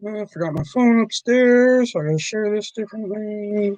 I forgot my phone upstairs, so I gotta share this differently.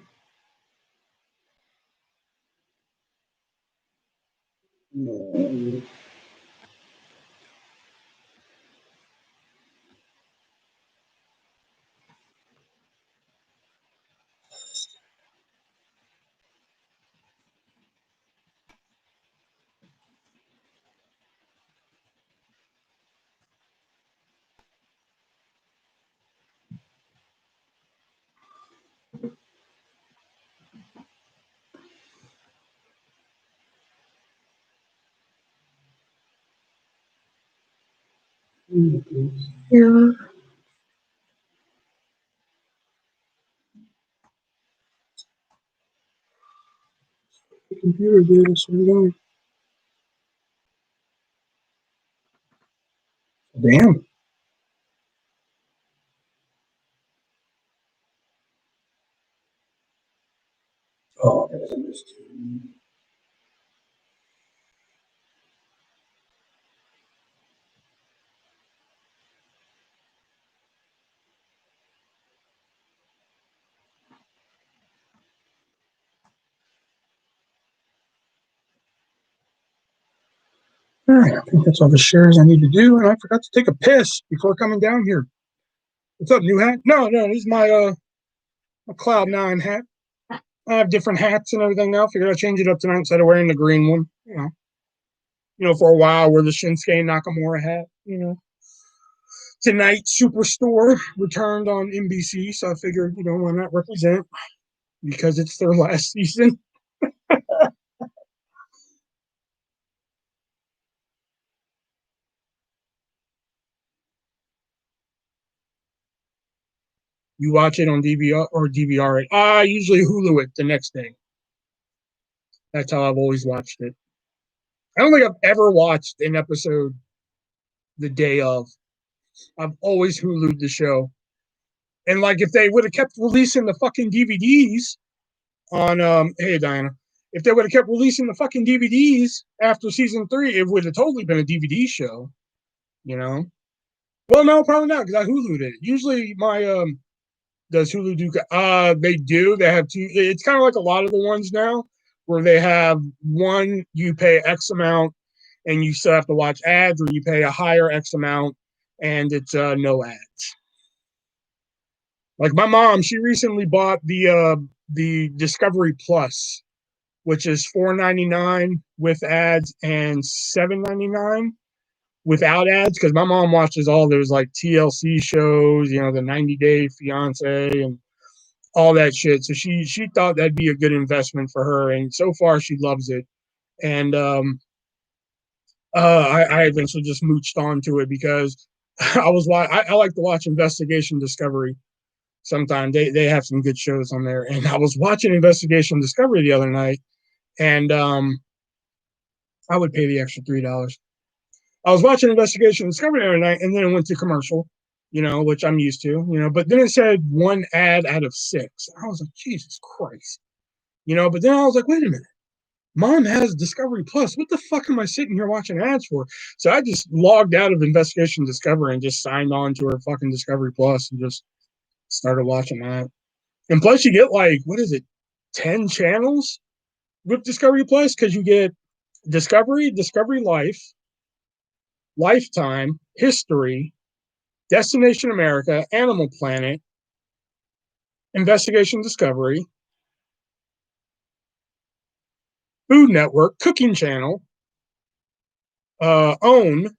Here. The computer did it, so we don't. Damn. Oh, there's a mist. All right, I think that's all the shares I need to do, and I forgot to take a piss before coming down here. What's up, new hat? No, this is my Cloud9 hat. I have different hats and everything now. Figured I'd change it up tonight instead of wearing the green one. For a while, wear the Shinsuke Nakamura hat. Tonight, Superstore returned on NBC, so I figured, why not represent because it's their last season. You watch it on DVR or DVR it. I usually Hulu it the next day. That's how I've always watched it. I don't think I've ever watched an episode the day of. I've always Hulu'd the show. And like if they would have kept releasing the fucking DVDs on hey Diana, if they would have kept releasing the fucking DVDs after season 3, it would have totally been a DVD show, Well, no, probably not because I Hulu'd it. Usually my does Hulu do they do. They have two. It's kind of like a lot of the ones now where they have one you pay X amount and you still have to watch ads, or you pay a higher X amount and it's no ads. Like my mom, she recently bought the Discovery Plus, which is $4.99 with ads and $7.99 without ads. Because my mom watches all those like TLC shows, the 90 Day Fiance and all that shit. So she thought that'd be a good investment for her, and so far she loves it. And I eventually just mooched onto it because I like to watch Investigation Discovery. Sometimes they have some good shows on there, and I was watching Investigation Discovery the other night, and I would pay the extra $3. I was watching Investigation Discovery the other night, and then it went to commercial, which I'm used to, but then it said one ad out of 6. I was like, Jesus Christ, but then I was like, wait a minute. Mom has Discovery Plus. What the fuck am I sitting here watching ads for? So I just logged out of Investigation Discovery and just signed on to her fucking Discovery Plus and just started watching that. And plus, you get like, what is it, 10 channels with Discovery Plus? Because you get Discovery Life, Lifetime, History, Destination America, Animal Planet, Investigation Discovery, Food Network, Cooking Channel, OWN.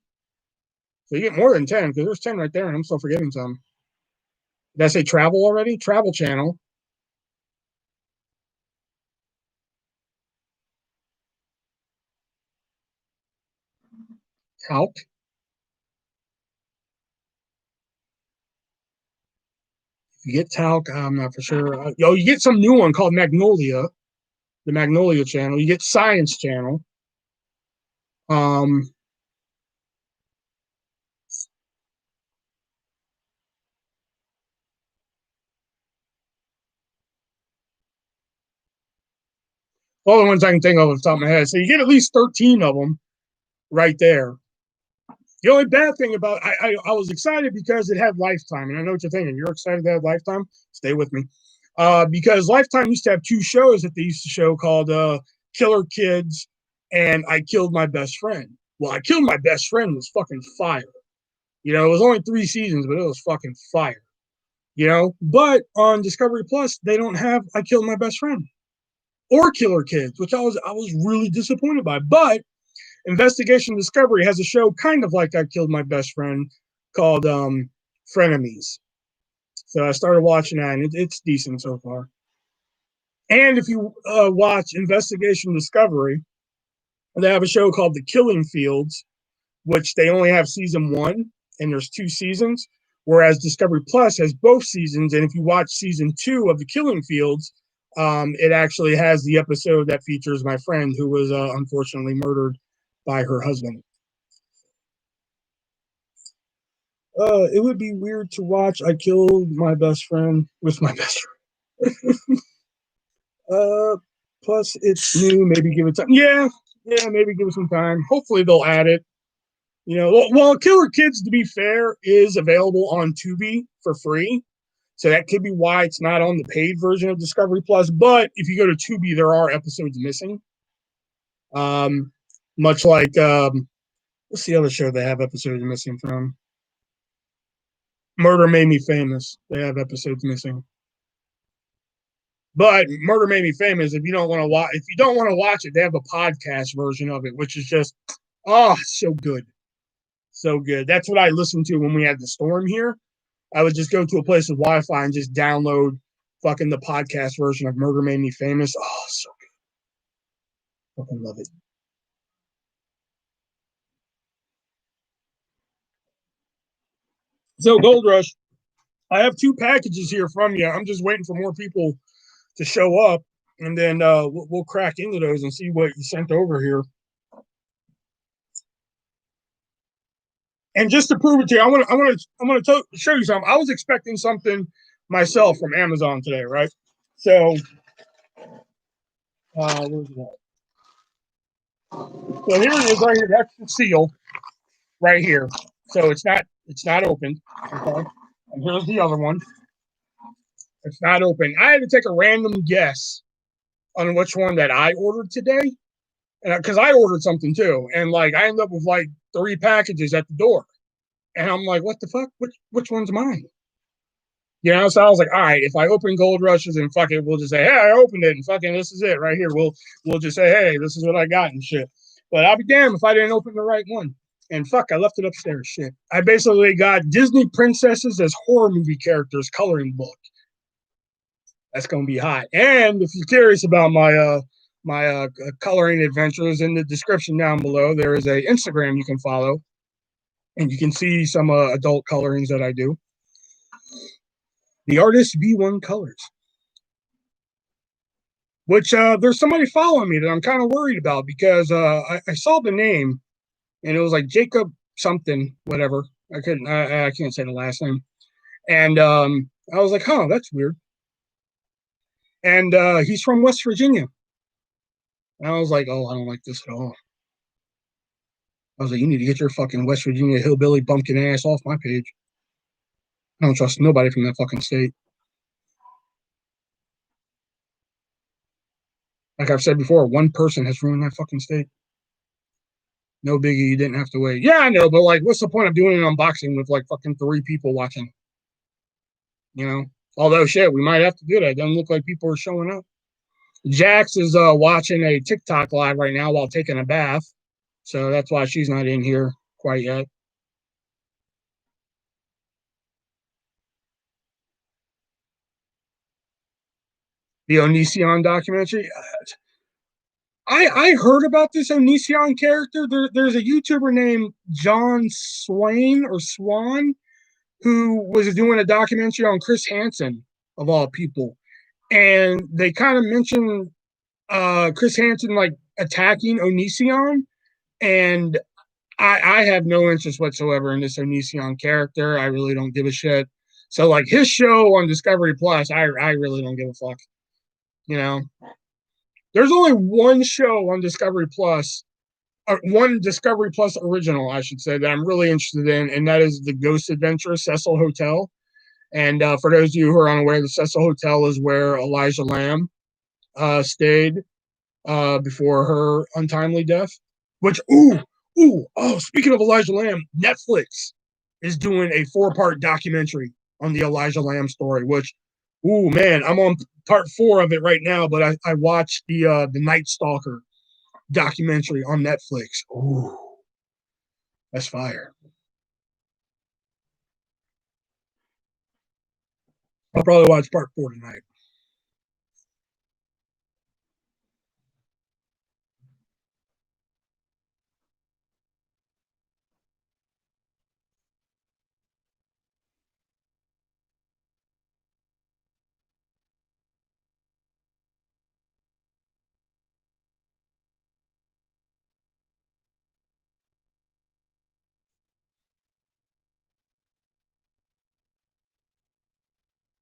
So you get more than 10 because there's 10 right there, and I'm still forgetting some. Did I say travel already? Travel Channel. Talc. You get Talc, I'm not for sure. You get some new one called Magnolia, the Magnolia Channel. You get Science Channel. Um, all the ones I can think of off the top of my head. So you get at least 13 of them right there. The only bad thing about I was excited because it had Lifetime, and I know what you're thinking. You're excited to have Lifetime? Stay with me, because Lifetime used to have two shows that they used to show called Killer Kids and I Killed My Best Friend. Well, I Killed My Best Friend was fucking fire. You know, it was only 3 seasons, but it was fucking fire. You know, but on Discovery Plus, they don't have I Killed My Best Friend or Killer Kids, which I was really disappointed by. But Investigation Discovery has a show kind of like I Killed My Best Friend called Frenemies. So I started watching that, and it's decent so far. And if you watch Investigation Discovery, they have a show called The Killing Fields, which they only have season 1, and there's 2 seasons, whereas Discovery Plus has both seasons. And if you watch season 2 of The Killing Fields, it actually has the episode that features my friend who was unfortunately murdered by her husband. It would be weird to watch I Killed My Best Friend with my best friend. Plus it's new. Maybe give it time. Yeah, maybe give it some time. Hopefully they'll add it. You know, well, Killer Kids, to be fair, is available on Tubi for free. So that could be why it's not on the paid version of Discovery Plus. But if you go to Tubi, there are episodes missing. Much like what's the other show they have episodes missing from? Murder Made Me Famous. They have episodes missing. But Murder Made Me Famous, if you don't want to watch it, they have a podcast version of it, which is just so good. So good. That's what I listened to when we had the storm here. I would just go to a place with Wi-Fi and just download fucking the podcast version of Murder Made Me Famous. Oh, so good. Fucking love it. So Goldrush, I have 2 packages here from you. I'm just waiting for more people to show up, and then we'll crack into those and see what you sent over here. And just to prove it to you, I want to show you something. I was expecting something myself from Amazon today, right? So, where's that? So here it is, right here. That's the seal, right here. So it's not open. Okay, and here's the other one. It's not open. I had to take a random guess on which one that I ordered today, because I ordered something too, and like I ended up with like 3 packages at the door. And I'm like, what the fuck? Which one's mine? You know, so I was like, all right, if I open Gold Rushes and fuck it, we'll just say, hey, I opened it and fucking this is it right here. We'll just say, hey, this is what I got and shit. But I'll be damned if I didn't open the right one. And fuck, I left it upstairs. Shit. I basically got Disney princesses as horror movie characters coloring book. That's gonna be hot. And if you're curious about my coloring adventures, in the description down below, there is a Instagram you can follow, and you can see some adult colorings that I do. The ArtistV1 colors, which there's somebody following me that I'm kind of worried about, because I saw the name and it was like Jacob something, whatever. I can't say the last name. And I was like, huh, that's weird. And he's from West Virginia. And I was like, oh, I don't like this at all. I was like, you need to get your fucking West Virginia hillbilly bumpkin ass off my page. I don't trust nobody from that fucking state. Like I've said before, one person has ruined that fucking state. No biggie, you didn't have to wait. Yeah, I know, but like, what's the point of doing an unboxing with like fucking 3 people watching? You know? Although shit, we might have to do that. It doesn't look like people are showing up. Jax is watching a TikTok live right now while taking a bath. So that's why she's not in here quite yet. The Onision documentary. I heard about this Onision character. There's a YouTuber named John Swan who was doing a documentary on Chris Hansen, of all people. And they kind of mentioned Chris Hansen like attacking Onision. And I have no interest whatsoever in this Onision character. I really don't give a shit. So like his show on Discovery Plus, I really don't give a fuck. You know, there's only one show on Discovery Plus one Discovery Plus original, I should say, that I'm really interested in, and that is the Ghost Adventure Cecil Hotel. And for those of you who are unaware, the Cecil Hotel is where Elijah Lamb stayed before her untimely death. Which, speaking of Elijah Lamb, Netflix is doing a 4-part documentary on the Elijah Lamb story, which, man, I'm on part 4 of it right now, but I watched the Night Stalker documentary on Netflix. Ooh, that's fire. I'll probably watch part 4 tonight.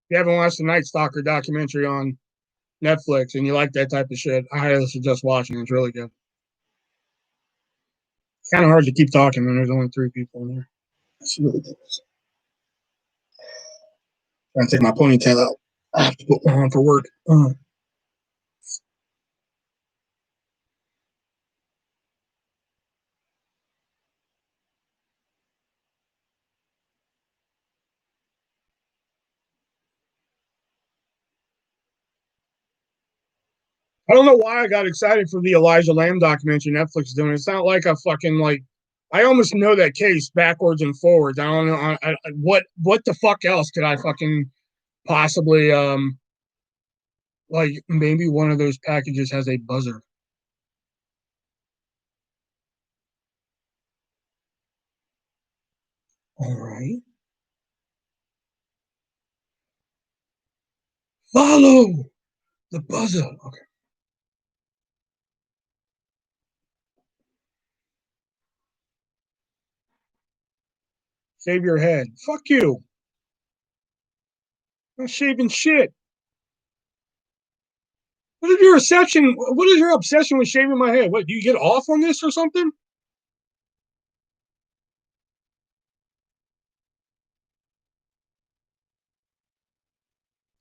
If you haven't watched the Night Stalker documentary on Netflix and you like that type of shit, I highly suggest watching it. It's really good. It's kind of hard to keep talking when there's only 3 people in there. That's really good. I'm trying to take my ponytail out. I have to put one on for work. I don't know why I got excited for the Elijah Lamb documentary Netflix is doing. It's not like a fucking I almost know that case backwards and forwards. I don't know what the fuck else could I fucking possibly maybe one of those packages has a buzzer. All right. Follow the buzzer. Okay. Shave your head. Fuck you. I'm not shaving shit. What is your obsession? What is your obsession with shaving my head? What, do you get off on this or something?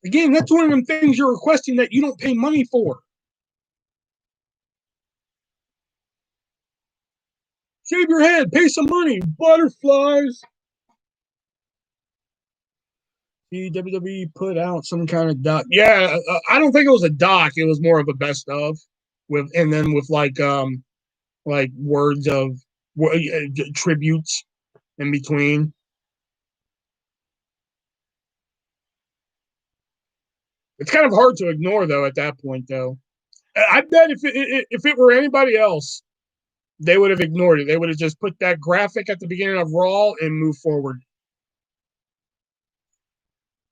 Again, that's one of them things you're requesting that you don't pay money for. Shave your head, pay some money. Butterflies. The WWE put out some kind of doc. Yeah, I don't think it was a doc. It was more of a best of, with like words of tributes in between. It's kind of hard to ignore though at that point though. I bet if it were anybody else, they would have ignored it. They would have just put that graphic at the beginning of Raw and moved forward.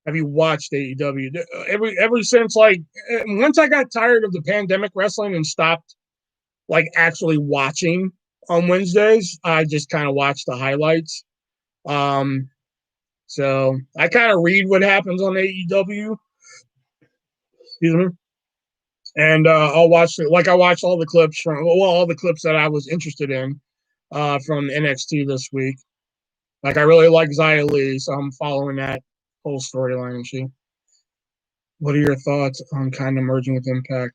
Have you watched AEW? Ever since once I got tired of the pandemic wrestling and stopped actually watching on Wednesdays, I just kind of watch the highlights. So I kind of read what happens on AEW. Excuse me. And I'll watch it. I watched all the clips all the clips that I was interested in from NXT this week. I really like Xia Li, so I'm following that whole storyline and shit. What are your thoughts on kind of merging with Impact?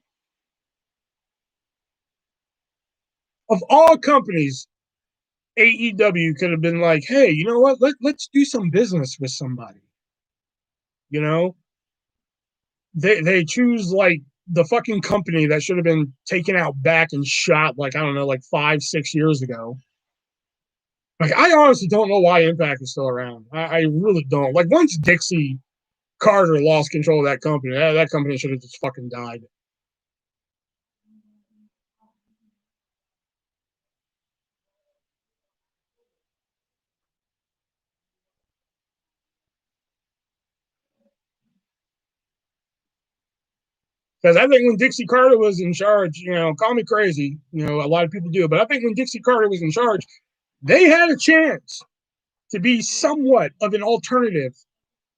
Of all companies, AEW could have been like, hey, you know what? Let's do some business with somebody. You know, they choose the fucking company that should have been taken out back and shot I don't know 5-6 years ago. I honestly don't know why Impact is still around. I really don't. Once Dixie Carter lost control of that company, that company should have just fucking died. Because I think when Dixie Carter was in charge, call me crazy, a lot of people do, but I think when Dixie Carter was in charge, they had a chance to be somewhat of an alternative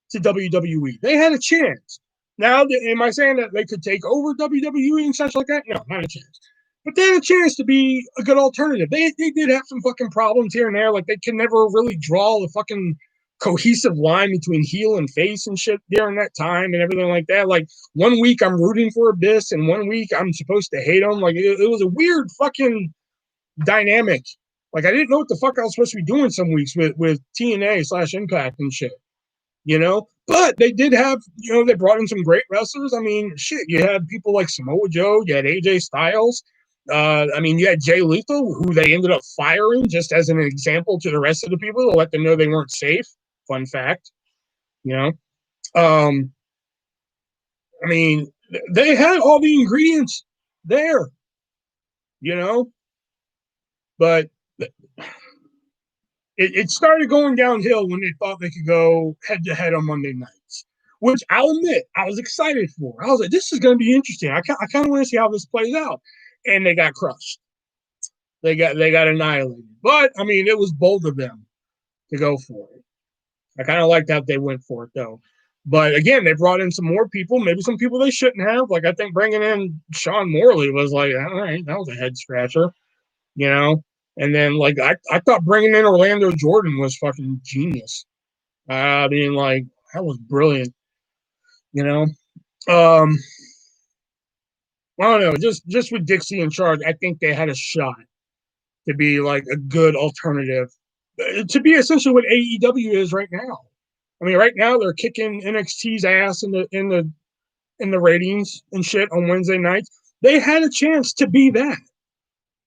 to WWE. They had a chance. Now, am I saying that they could take over WWE and such like that? No, not a chance. but they had a chance to be a good alternative. They did have some fucking problems here and there. Like they can never really draw the fucking cohesive line between heel and face and shit during that time and everything like that. Like 1 week I'm rooting for Abyss and 1 week I'm supposed to hate them. Like it was a weird fucking dynamic. Like I didn't know what the fuck I was supposed to be doing some weeks with TNA / Impact and shit, you know. But they did have, you know, they brought in some great wrestlers. I mean, shit, you had people like Samoa Joe, you had AJ Styles. I mean, you had Jay Lethal, who they ended up firing just as an example to the rest of the people to let them know they weren't safe. Fun fact, you know. Um, I mean, they had all the ingredients there, you know, but it started going downhill when they thought they could go head to head on Monday nights, which I'll admit I was excited for. I was like, this is going to be interesting. I kind of want to see how this plays out. And they got crushed. They got annihilated. But I mean, it was bold of them to go for it. I kind of liked how they went for it though. But again, they brought in some more people, maybe some people they shouldn't have. Like I think bringing in Sean Morley was like, all right, that was a head scratcher, you know. And then like I thought bringing in Orlando Jordan was fucking genius. I mean, like that was brilliant, you know. Um, I don't know, just with Dixie in charge, I think they had a shot to be like a good alternative to be essentially what AEW is right now. I mean, right now they're kicking NXT's ass in the ratings and shit on Wednesday nights. They had a chance to be that.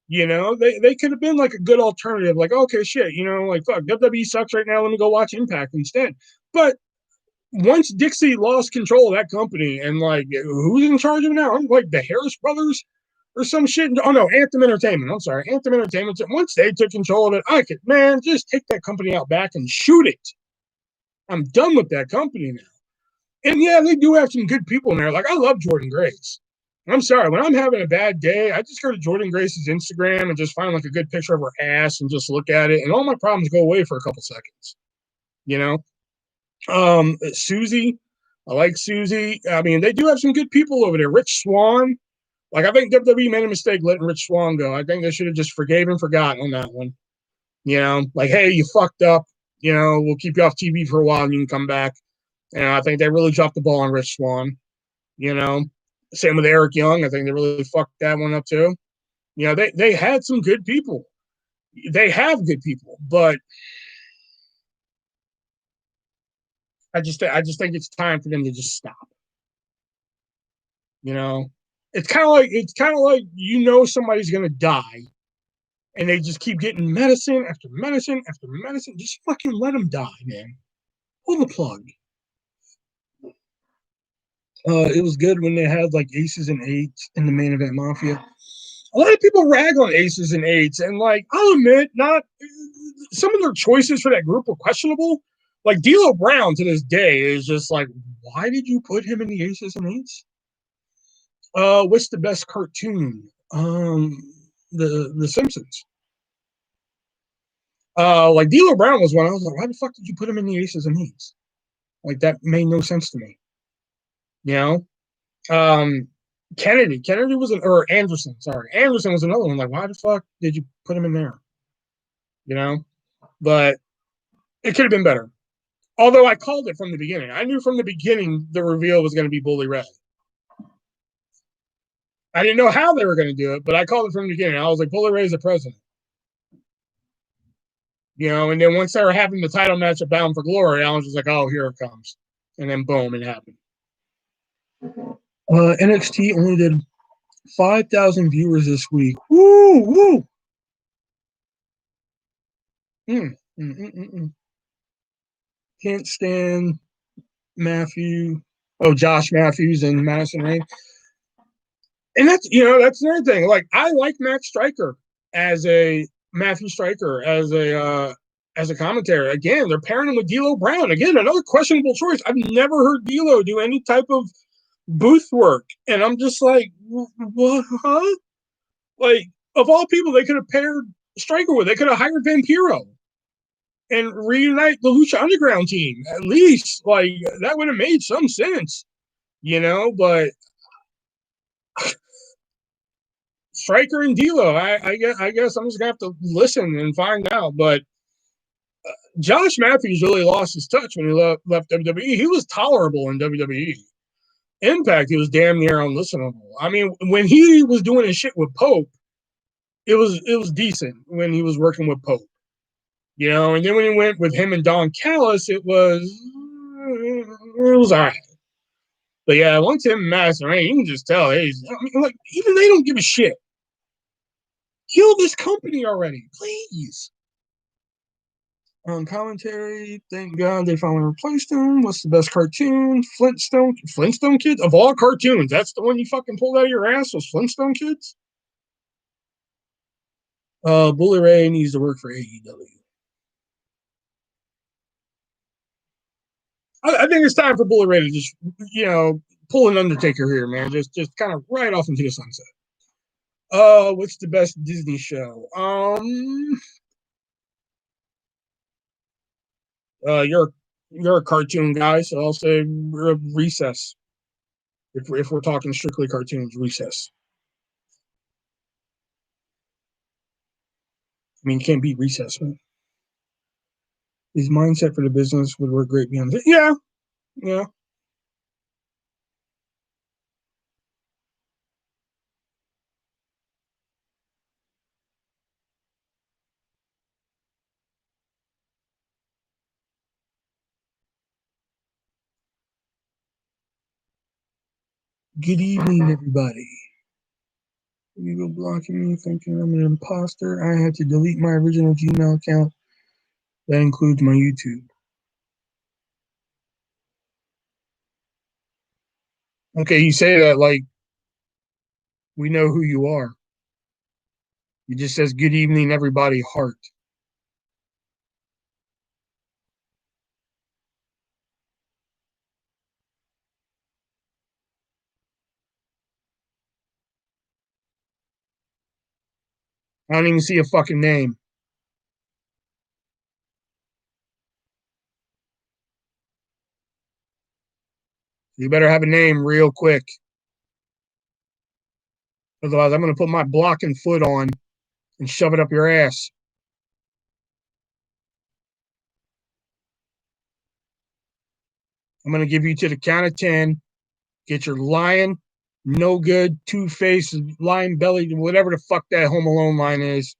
You know, they could have been like a good alternative. Like, okay, shit, you know, like fuck, WWE sucks right now. Let me go watch Impact instead. But once Dixie lost control of that company and like who's in charge of it now? I'm like the Harris brothers or some shit. Oh no, Anthem Entertainment. I'm sorry, Anthem Entertainment. Once they took control of it, I could, man, just take that company out back and shoot it. I'm done with that company now. And yeah, they do have some good people in there. Like I love Jordan Grace. I'm sorry, when I'm having a bad day, I just go to Jordan Grace's Instagram and just find like a good picture of her ass and just look at it, and all my problems go away for a couple seconds. You know, Susie, I like Susie. I mean, they do have some good people over there. Rich Swann, like I think WWE made a mistake letting Rich Swann go. I think they should have just forgave and forgotten on that one. You know, like hey, you fucked up. You know, we'll keep you off TV for a while and you can come back. And I think they really dropped the ball on Rich Swann. You know, same with Eric Young. I think they really fucked that one up too. You know, they had some good people. They have good people, but I just think it's time for them to just stop. You know, it's kind of like you know somebody's gonna die, and they just keep getting medicine after medicine after medicine. Just fucking let them die, man. Pull the plug. It was good when they had like aces and eights in the main event mafia. A lot of people rag on aces and eights, and like I'll admit, not some of their choices for that group were questionable. Like D'Lo Brown to this day is just like, why did you put him in the aces and eights? What's the best cartoon? The Simpsons. Like D'Lo Brown was one. I was like, why the fuck did you put him in the aces and eights? Like that made no sense to me. You know, um, Kennedy was or Anderson. Sorry, Anderson was another one. Like, why the fuck did you put him in there? You know, but it could have been better. Although I called it from the beginning. I knew from the beginning the reveal was going to be Bully Ray. I didn't know how they were going to do it, but I called it from the beginning. I was like, Bully Ray's the president. You know, and then once they were having the title match at Bound for Glory, I was just like, oh, here it comes. And then boom, it happened. NXT only did 5,000 viewers this week. Woo, woo. Can't stand Matthew. Oh, Josh Matthews and Madison Rain. And that's another thing. Like I like Matt Stryker as a Matthew Stryker as a commentator. Again, they're pairing him with D'Lo Brown. Again, another questionable choice. I've never heard D'Lo do any type of booth work, and I'm just like, what? Huh? Like of all people, they could have paired Stryker with. They could have hired Vampiro and reunite the Lucha Underground team. At least, like that would have made some sense, you know. But Striker and D'Lo. I guess I'm just gonna have to listen and find out. But Josh Matthews really lost his touch when he left WWE. He was tolerable in WWE. Impact, he was damn near unlistenable. I mean, when he was doing his shit with Pope, it was decent when he was working with Pope, you know. And then when he went with him and Don Callis, it was all right. But yeah, once him and Master Rain, you can just tell. Hey, I mean, like even they don't give a shit. Kill this company already, please. On commentary, thank God they finally replaced him. What's the best cartoon? Flintstone Kids? Of all cartoons, that's the one you fucking pulled out of your ass, was Flintstone Kids? Bully Ray needs to work for AEW. I think it's time for Bully Ray to just, pull an Undertaker here, man. Just kind of right off into the sunset. What's the best Disney show? You're a cartoon guy, so I'll say Recess. If we're talking strictly cartoons, Recess. I mean, you can't beat Recess, man. His mindset for the business would work great beyond it. Yeah, yeah. Good evening, everybody. You go blocking me, thinking I'm an imposter. I had to delete my original Gmail account. That includes my YouTube. Okay, you say that like we know who you are. It just says good evening, everybody, heart. I don't even see a fucking name. You better have a name real quick. Otherwise, I'm going to put my blocking foot on and shove it up your ass. I'm going to give you to the count of 10. Get your lion, no good, two-faced, lion belly, whatever the fuck that Home Alone line is.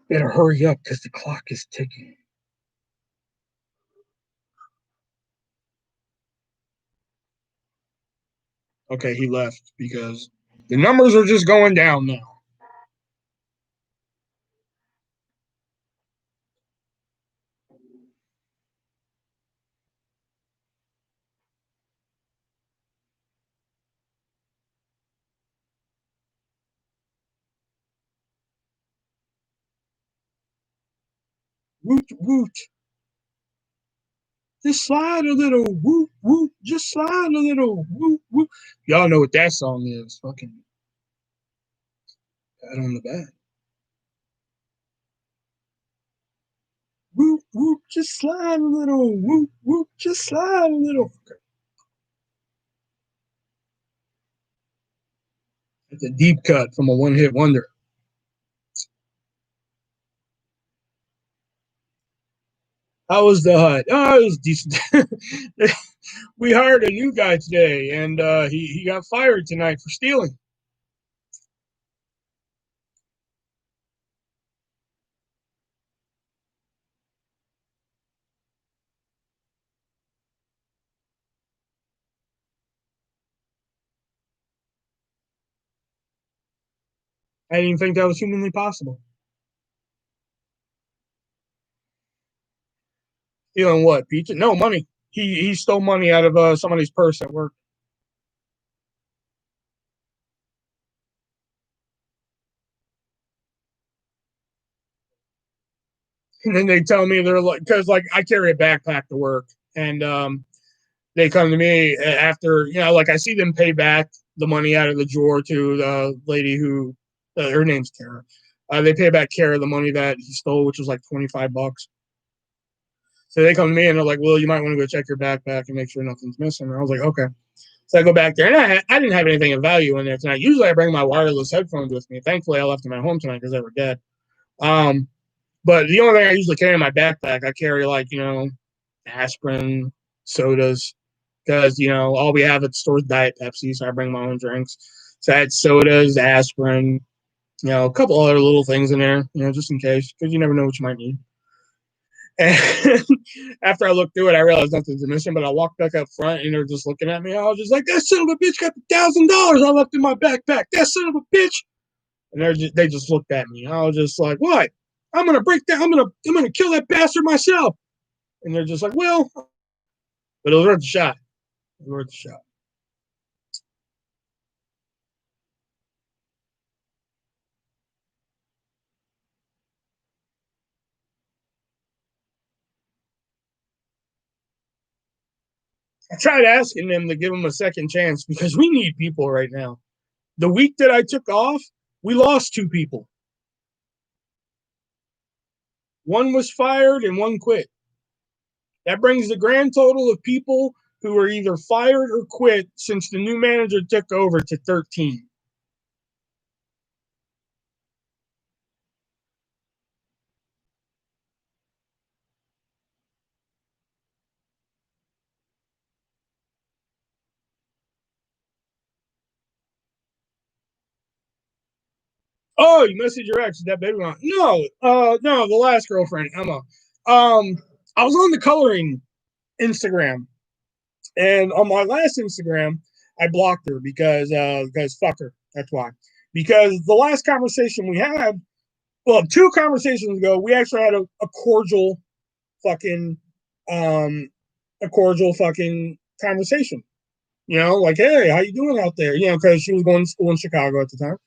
Better hurry up because the clock is ticking. Okay, he left because the numbers are just going down now. Woot, woot. Just slide a little, woot, woot. Just slide a little, woot, woot. Y'all know what that song is. Fucking pat on the back. Whoop, whoop, just slide a little. Whoop, whoop, just slide a little. Okay. It's a deep cut from a one-hit wonder. How was the hut? Oh, it was decent. We hired a new guy today, and he got fired tonight for stealing. I didn't even think that was humanly possible. Stealing what? Pizza? No, money. He stole money out of somebody's purse at work. And then they tell me they're like, because like I carry a backpack to work, and they come to me after, like I see them pay back the money out of the drawer to the lady who, her name's Kara. They pay back care of the money that he stole, which was like $25. So they come to me and they're like, "Well, you might want to go check your backpack and make sure nothing's missing." And I was like, "Okay." So I go back there, and I didn't have anything of value in there tonight. Usually, I bring my wireless headphones with me. Thankfully, I left them at home tonight because they were dead. But the only thing I usually carry in my backpack, I carry like aspirin, sodas, because all we have at the store is Diet Pepsi, so I bring my own drinks. So I had sodas, aspirin, a couple other little things in there, just in case, because you never know what you might need. And after I looked through it, I realized nothing's missing. But I walked back up front, and they're just looking at me. I was just like, "That son of a bitch got the $1,000 I left in my backpack. That son of a bitch!" And they just looked at me. I was just like, "What? I'm gonna break that. I'm gonna kill that bastard myself." And they're just like, "Well," but it was worth the shot. It was worth the shot. I tried asking them to give them a second chance because we need people right now. The week that I took off, we lost 2 people. One was fired and one quit. That brings the grand total of people who were either fired or quit since the new manager took over to 13. Oh, you messaged your ex? Is that baby on? No, no, the last girlfriend, Emma. I was on the coloring Instagram, and on my last Instagram, I blocked her because fuck her. That's why. Because the last conversation we had, well, 2 conversations ago, we actually had a cordial fucking um a cordial fucking conversation. Like, "Hey, how you doing out there?" Because she was going to school in Chicago at the time.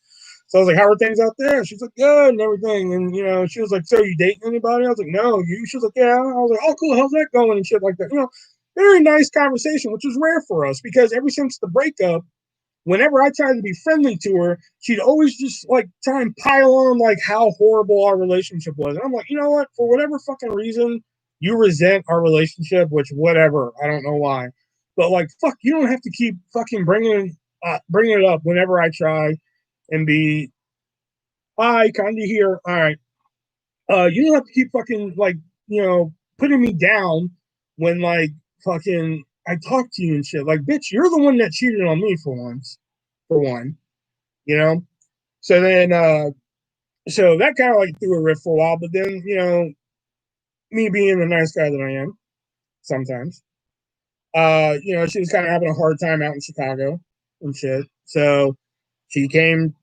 So I was like, "How are things out there?" She's like, "Good," and everything. And she was like, "So you dating anybody?" I was like, "No, you?" She was like, "Yeah." I was like, "Oh, cool. How's that going?" And shit like that. Very nice conversation, which was rare for us because ever since the breakup, whenever I tried to be friendly to her, she'd always just like try and pile on like how horrible our relationship was. And I'm like, you know what? For whatever fucking reason, you resent our relationship, which whatever. I don't know why. But like, fuck, you don't have to keep fucking bringing it up whenever I try and be, "Hi, kind of here." All right. You don't have to keep fucking like, putting me down when like fucking I talk to you and shit. Like, bitch, you're the one that cheated on me for once, for one, you know? So then, so that kind of like threw a rift for a while, but then, me being the nice guy that I am sometimes, she was kind of having a hard time out in Chicago and shit. So she came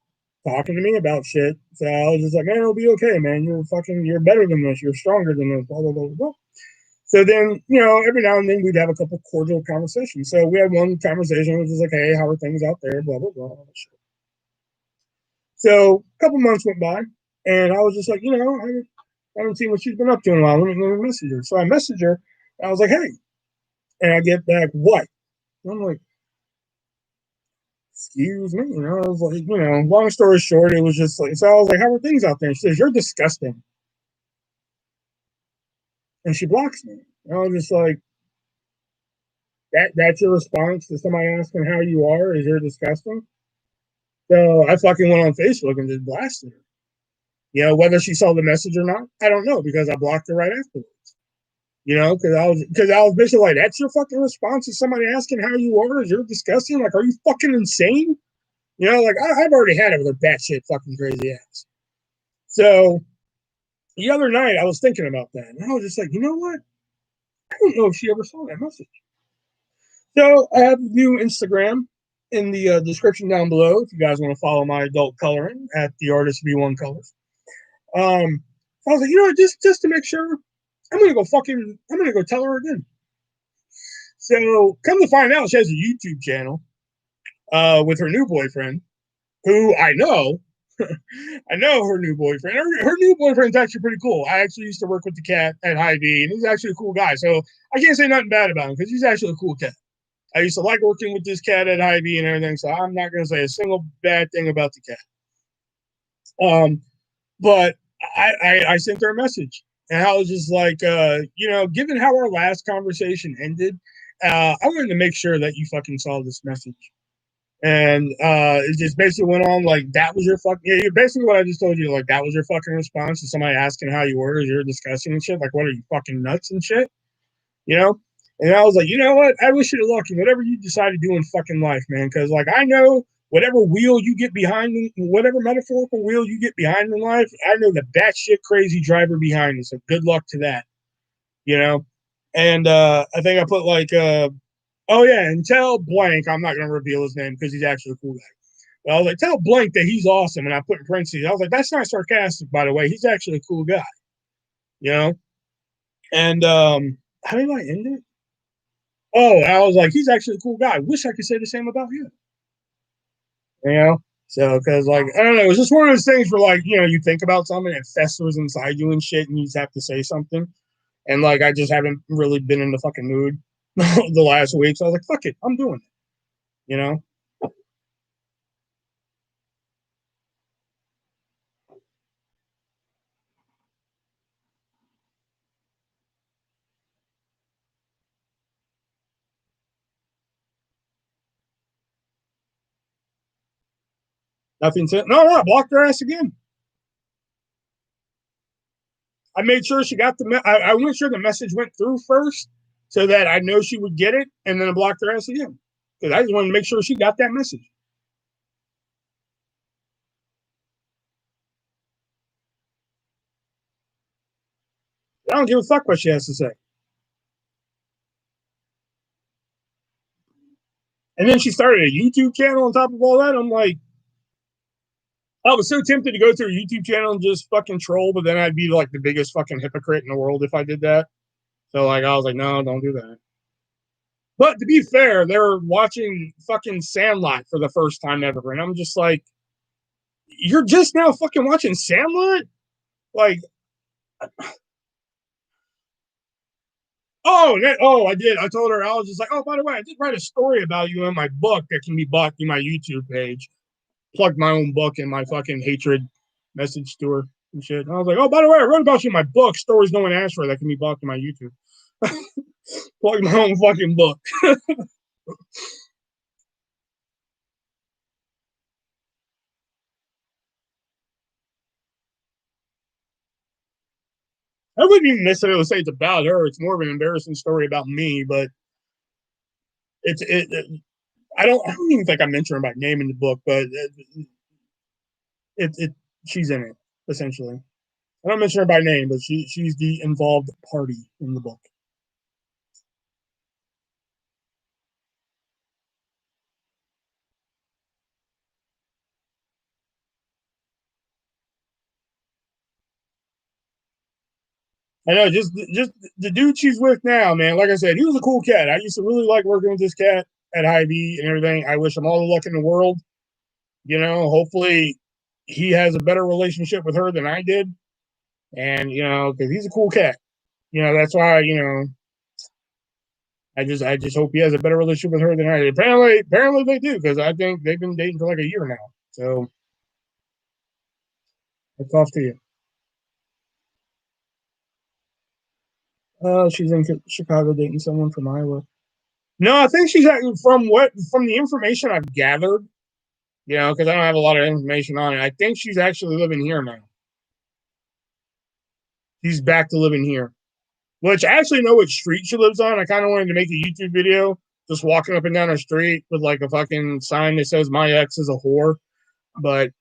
talking to me about shit. So I was just like, "Man, it'll be okay, man. You're better than this. You're stronger than this." Blah blah blah blah. So then, every now and then we'd have a couple cordial conversations. So we had one conversation which was like, "Hey, how are things out there?" Blah blah blah. All that shit. So a couple months went by, and I was just like, I haven't seen what she's been up to in a while. Let me message her. So I messaged her. And I was like, "Hey," and I get back, "What?" And I'm like, "Excuse me." I was like, long story short, it was just like, so I was like, "How are things out there?" And she says, "You're disgusting." And she blocks me. And I was just like, that's your response to somebody asking how you are, is "You're disgusting"? So I fucking went on Facebook and just blasted her. Whether she saw the message or not, I don't know because I blocked her right afterwards. Because I was basically like, "That's your fucking response to somebody asking how you are? Is "You're disgusting"? Like, are you fucking insane? Like I've already had it with her batshit fucking crazy ass. So the other night I was thinking about that, and I was just like, you know what? I don't know if she ever saw that message. So I have a new Instagram in the description down below if you guys want to follow my adult coloring at the artist V1 colors. So I was like, just to make sure, I'm gonna go tell her again. So come to find out, she has a YouTube channel with her new boyfriend, who I know. I know her new boyfriend. Her new boyfriend's actually pretty cool. I actually used to work with the cat at Hy-Vee, and he's actually a cool guy. So I can't say nothing bad about him because he's actually a cool cat. I used to like working with this cat at Hy-Vee and everything, so I'm not going to say a single bad thing about the cat. But I sent her a message, and I was just like, given how our last conversation ended, I wanted to make sure that you fucking saw this message. And it just basically went on like that was your fucking basically what I just told you, like that was your fucking response to somebody asking how you were, you're discussing and shit. Like, what are you fucking nuts and shit? You know? And I was like, you know what? I wish you luck in whatever you decide to do in fucking life, man. Because like I know whatever wheel you get behind, whatever metaphorical wheel you get behind in life, I know the batshit crazy driver behind it. So good luck to that. You know? And I think I put like oh yeah, and tell blank, I'm not gonna reveal his name because he's actually a cool guy. But I was like, tell blank that he's awesome. And I put in parentheses, I was like, that's not sarcastic, by the way. He's actually a cool guy. You know? And how did I end it? Oh, I was like, he's actually a cool guy. I wish I could say the same about you. You know? So, because, like, I don't know, it was just one of those things where, like, you think about something and it festers inside you and shit, and you just have to say something. And, like, I just haven't really been in the fucking mood the last week. So I was like, fuck it, I'm doing it. You know? Nothing to, no, I blocked her ass again. I made sure she got I made sure the message went through first so that I know she would get it, and then I blocked her ass again. Because I just wanted to make sure she got that message. I don't give a fuck what she has to say. And then she started a YouTube channel on top of all that. I'm like, I was so tempted to go through a YouTube channel and just fucking troll, but then I'd be like the biggest fucking hypocrite in the world if I did that. So like, I was like, no, don't do that. But to be fair, they're watching fucking Sandlot for the first time ever, and I'm just like, you're just now fucking watching Sandlot? Like, I did. I told her, I was just like, oh, by the way, I did write a story about you in my book that can be bought through my YouTube page. Plugged my own book in my fucking hatred message to her and shit. And I was like, oh, by the way, I wrote about you in my book, Stories No One Asked For, that can be bought through my YouTube. Plugged my own fucking book. I wouldn't even necessarily say it's about her. It's more of an embarrassing story about me, but I don't even think I mentioned her by name in the book, but it she's in it essentially. I don't mention her by name, but she's the involved party in the book. I know, just the dude she's with now, man. Like I said, he was a cool cat. I used to really like working with this cat at Hy-Vee and everything. I wish him all the luck in the world. Hopefully he has a better relationship with her than I did, and because he's a cool cat. That's why I just hope he has a better relationship with her than I did. Apparently they do, because I think they've been dating for like a year now. So it's off to you. She's in Chicago dating someone from Iowa. No, I think she's from the information I've gathered. Because I don't have a lot of information on it. I think she's actually living here now. She's back to living here, which I actually know which street she lives on. I kind of wanted to make a YouTube video just walking up and down her street with like a fucking sign that says "My ex is a whore," but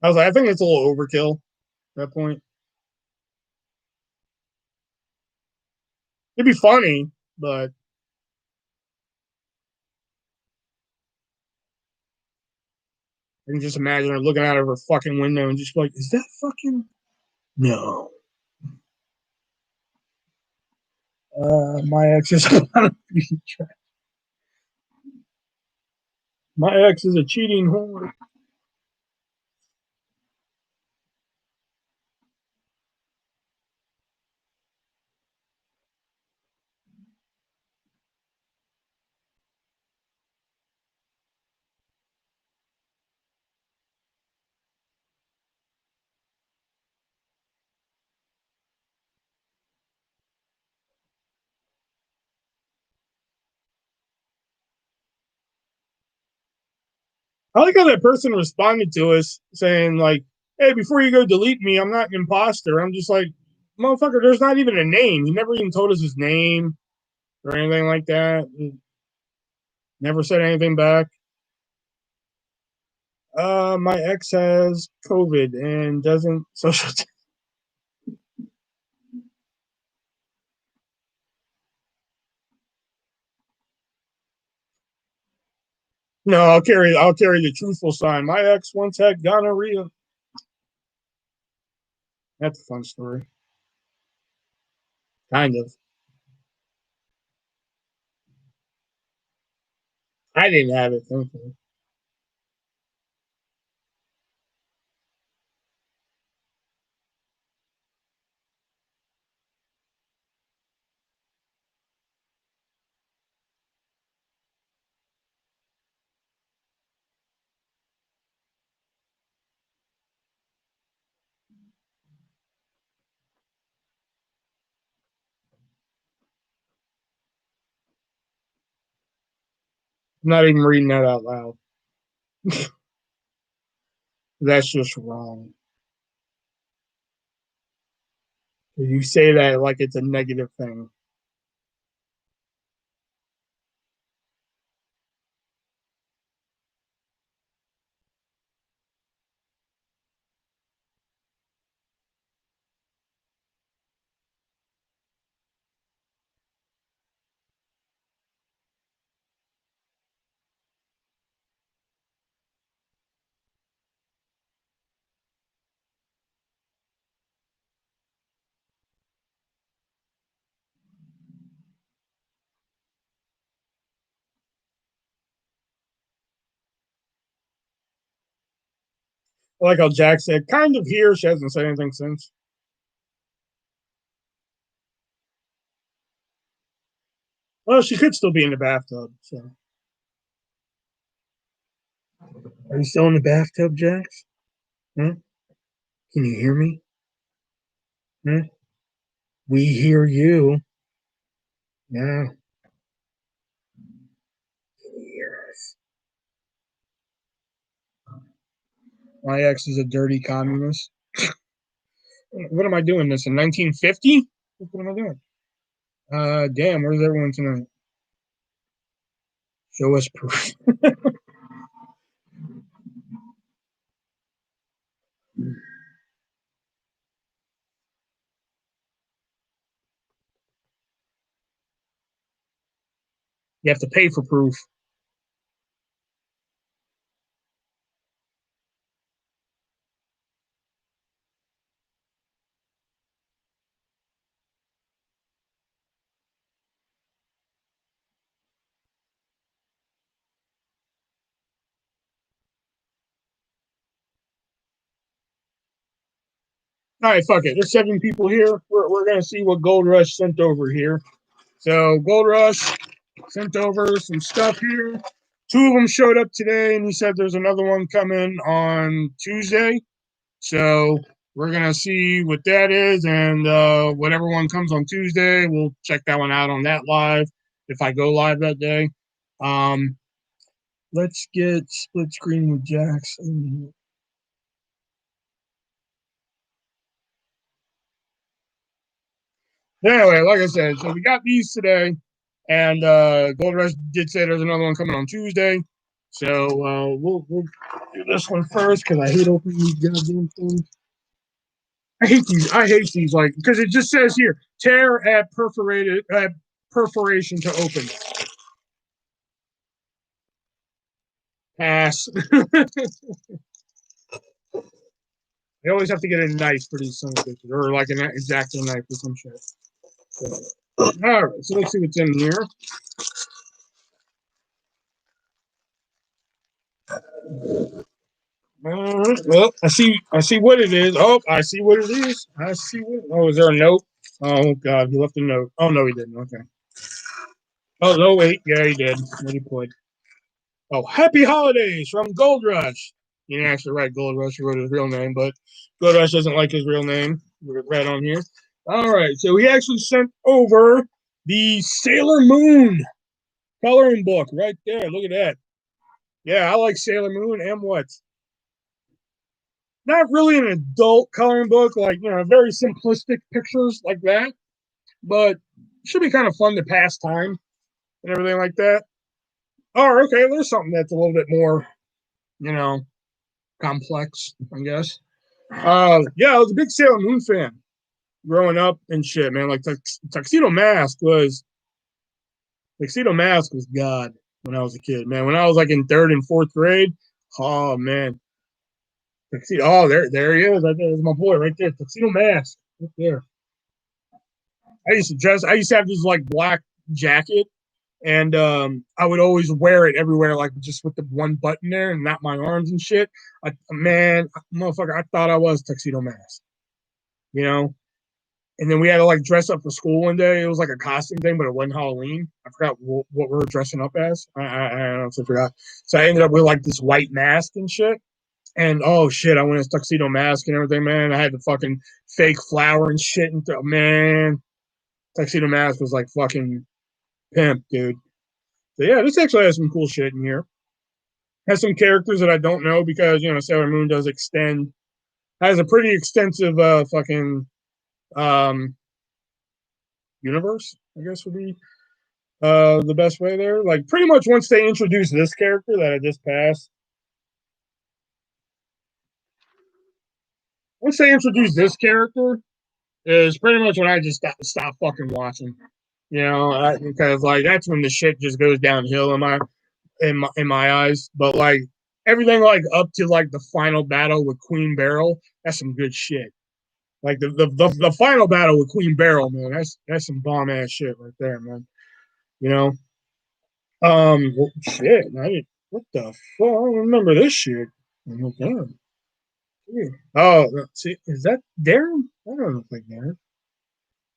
I was like, I think it's a little overkill at that point. It'd be funny, but I can just imagine her looking out of her fucking window and just like, is that fucking no? My ex is my ex is a cheating whore. I like how that person responded to us saying like, "Hey, before you go delete me, I'm not an imposter." I'm just like, motherfucker, there's not even a name. He never even told us his name or anything like that. He never said anything back. My ex has COVID and doesn't social. No, I'll carry the truthful sign. My ex once had gonorrhea. That's a fun story. Kind of. I didn't have it, thankfully. I'm not even reading that out loud. That's just wrong. You say that like it's a negative thing. Like how Jack said, kind of here. She hasn't said anything since. Well, she could still be in the bathtub. So, are you still in the bathtub, Jax? Hmm? Can you hear me? Hmm? We hear you. Yeah. Can you hear us? My ex is a dirty communist. What am I doing this in 1950? What am I doing? Damn, where's everyone tonight? Show us proof. You have to pay for proof. All right, fuck it. There's 7 people here. We're gonna see what Goldrush sent over here. So Goldrush sent over some stuff here. 2 of them showed up today, and he said there's another one coming on Tuesday. So we're gonna see what that is, and whatever one comes on Tuesday, we'll check that one out on that live if I go live that day. Um, let's get split screen with Jackson. Anyway, like I said, so we got these today, and Gold Rush did say there's another one coming on Tuesday. So we'll do this one first because I hate opening these goddamn things. I hate these. I hate these like because it just says here tear at perforated perforation to open. Pass. They always have to get a knife for these son of bitches, or like an exacto knife or some shit. So, all right, so let's see what's in here. Well, I see what it is. Oh, I see what it is. I see what. Oh, is there a note? Oh God, he left a note. Oh no, he didn't. Okay. Oh no, wait. Yeah, he did. What he put? Oh, happy holidays from Gold Rush. He didn't actually write Gold Rush. He wrote his real name, but Gold Rush doesn't like his real name. Right on here. All right, so he actually sent over the Sailor Moon coloring book right there. Look at that. Yeah, I like Sailor Moon and what? Not really an adult coloring book, like, very simplistic pictures like that, but should be kind of fun to pass time and everything like that. Oh, okay, there's something that's a little bit more, you know, complex, I guess. Yeah, I was a big Sailor Moon fan growing up and shit, man. Like Tuxedo Mask was God when I was a kid, man. When I was like in third and fourth grade, oh man, Tuxedo. Oh, there he is. There's my boy right there, Tuxedo Mask, right there. I used to have this like black jacket, and I would always wear it everywhere, like just with the one button there and not my arms and shit. Man, motherfucker, I thought I was Tuxedo Mask, you know. And then we had to like dress up for school one day. It was like a costume thing, but it wasn't Halloween. I forgot what we were dressing up as. I honestly forgot. So I ended up with like this white mask and shit. And oh shit, I went as Tuxedo Mask and everything, man. I had the fucking fake flower and shit. And man, Tuxedo Mask was like fucking pimp, dude. So yeah, this actually has some cool shit in here. Has some characters that I don't know because Sailor Moon does extend has a pretty extensive fucking um universe, I guess would be the best way there. Like pretty much once they introduce this character that I just passed, once they introduce this character, is pretty much when I just stop fucking watching. Because like that's when the shit just goes downhill in my eyes. But like everything like up to like the final battle with Queen Beryl, that's some good shit. Like the final battle with Queen Beryl, man, that's some bomb ass shit right there, man. You know, well, shit, what the fuck? I don't remember this shit. Oh, damn. Oh, see, is that Darren? I don't look like Darren.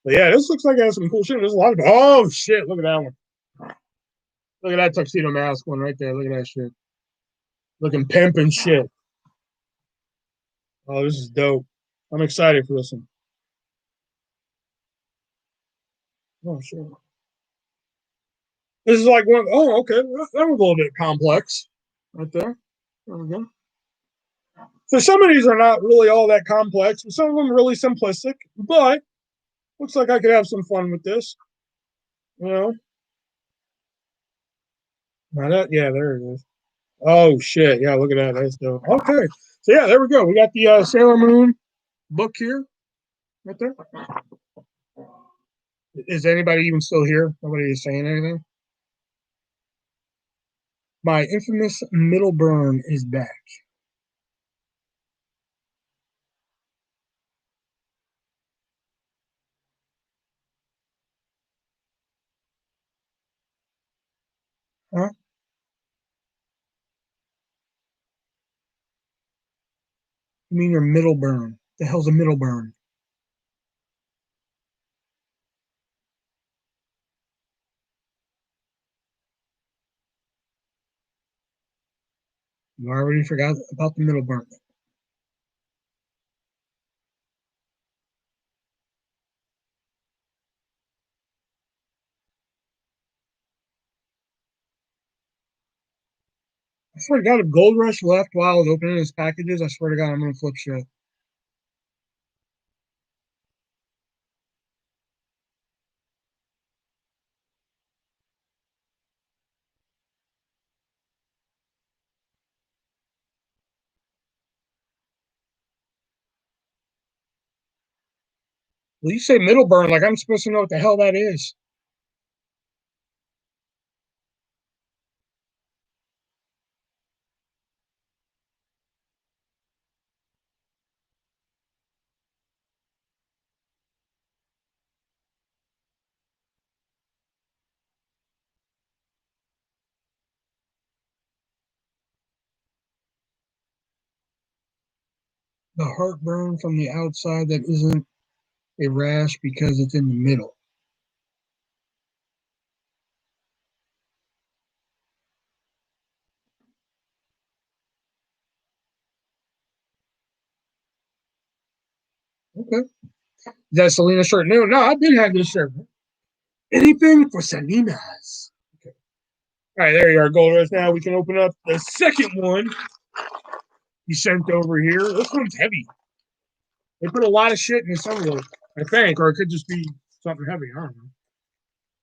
But yeah, this looks like it has some cool shit. There's a lot of. Oh shit! Look at that one. Look at that Tuxedo Mask one right there. Look at that shit. Looking pimp and shit. Oh, this is dope. I'm excited for this one. Oh shit. This is like one. Oh, okay. That was a little bit complex, right there. There we go. So some of these are not really all that complex, but some of them are really simplistic. But looks like I could have some fun with this. You know. Yeah, there it is. Oh shit! Yeah, look at that. That's dope. Okay, so yeah, there we go. We got the Sailor Moon book here, right there. Is anybody even still here? Nobody is saying anything. My infamous middle burn is back. Huh? You mean your middle burn? The hell's a middle burn? You already forgot about the middle burn. I swear to God, if Goldrush left while I was opening his packages, I swear to God, I'm gonna flip shit. Well, you say middle burn, like I'm supposed to know what the hell that is. The heartburn from the outside that isn't a rash because it's in the middle. Okay. Is that Selena's shirt? No, I've been having this shirt. Anything for Selena's. Okay. All right, there you are, Goldrush. Now we can open up the second one you sent over here. This one's heavy. They put a lot of shit in this envelope, I think, or it could just be something heavy. I don't know.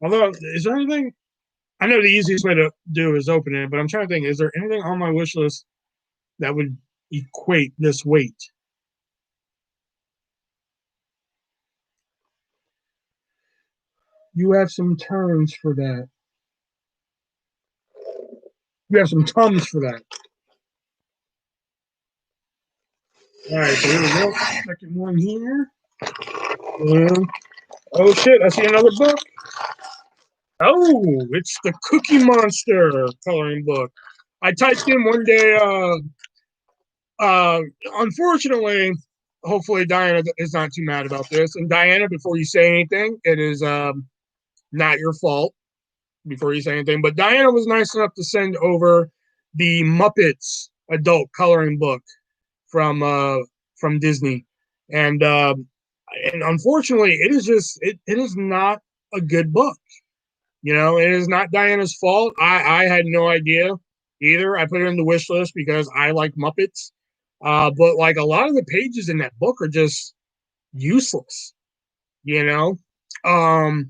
Although, is there anything? I know the easiest way to do is open it, but I'm trying to think, is there anything on my wish list that would equate this weight? You have some terms for that. You have some tums for that. All right, so here we go. Second one here. Oh shit, I see another book. Oh, it's the Cookie Monster coloring book. I typed in one day, unfortunately, hopefully Diana is not too mad about this. And Diana, before you say anything, it is not your fault before you say anything. But Diana was nice enough to send over the Muppets adult coloring book from Disney, and unfortunately, it is just it is not a good book. You know, it is not Diana's fault. I had no idea either. I put it in the wish list because I like Muppets, but like a lot of the pages in that book are just useless. You know, um,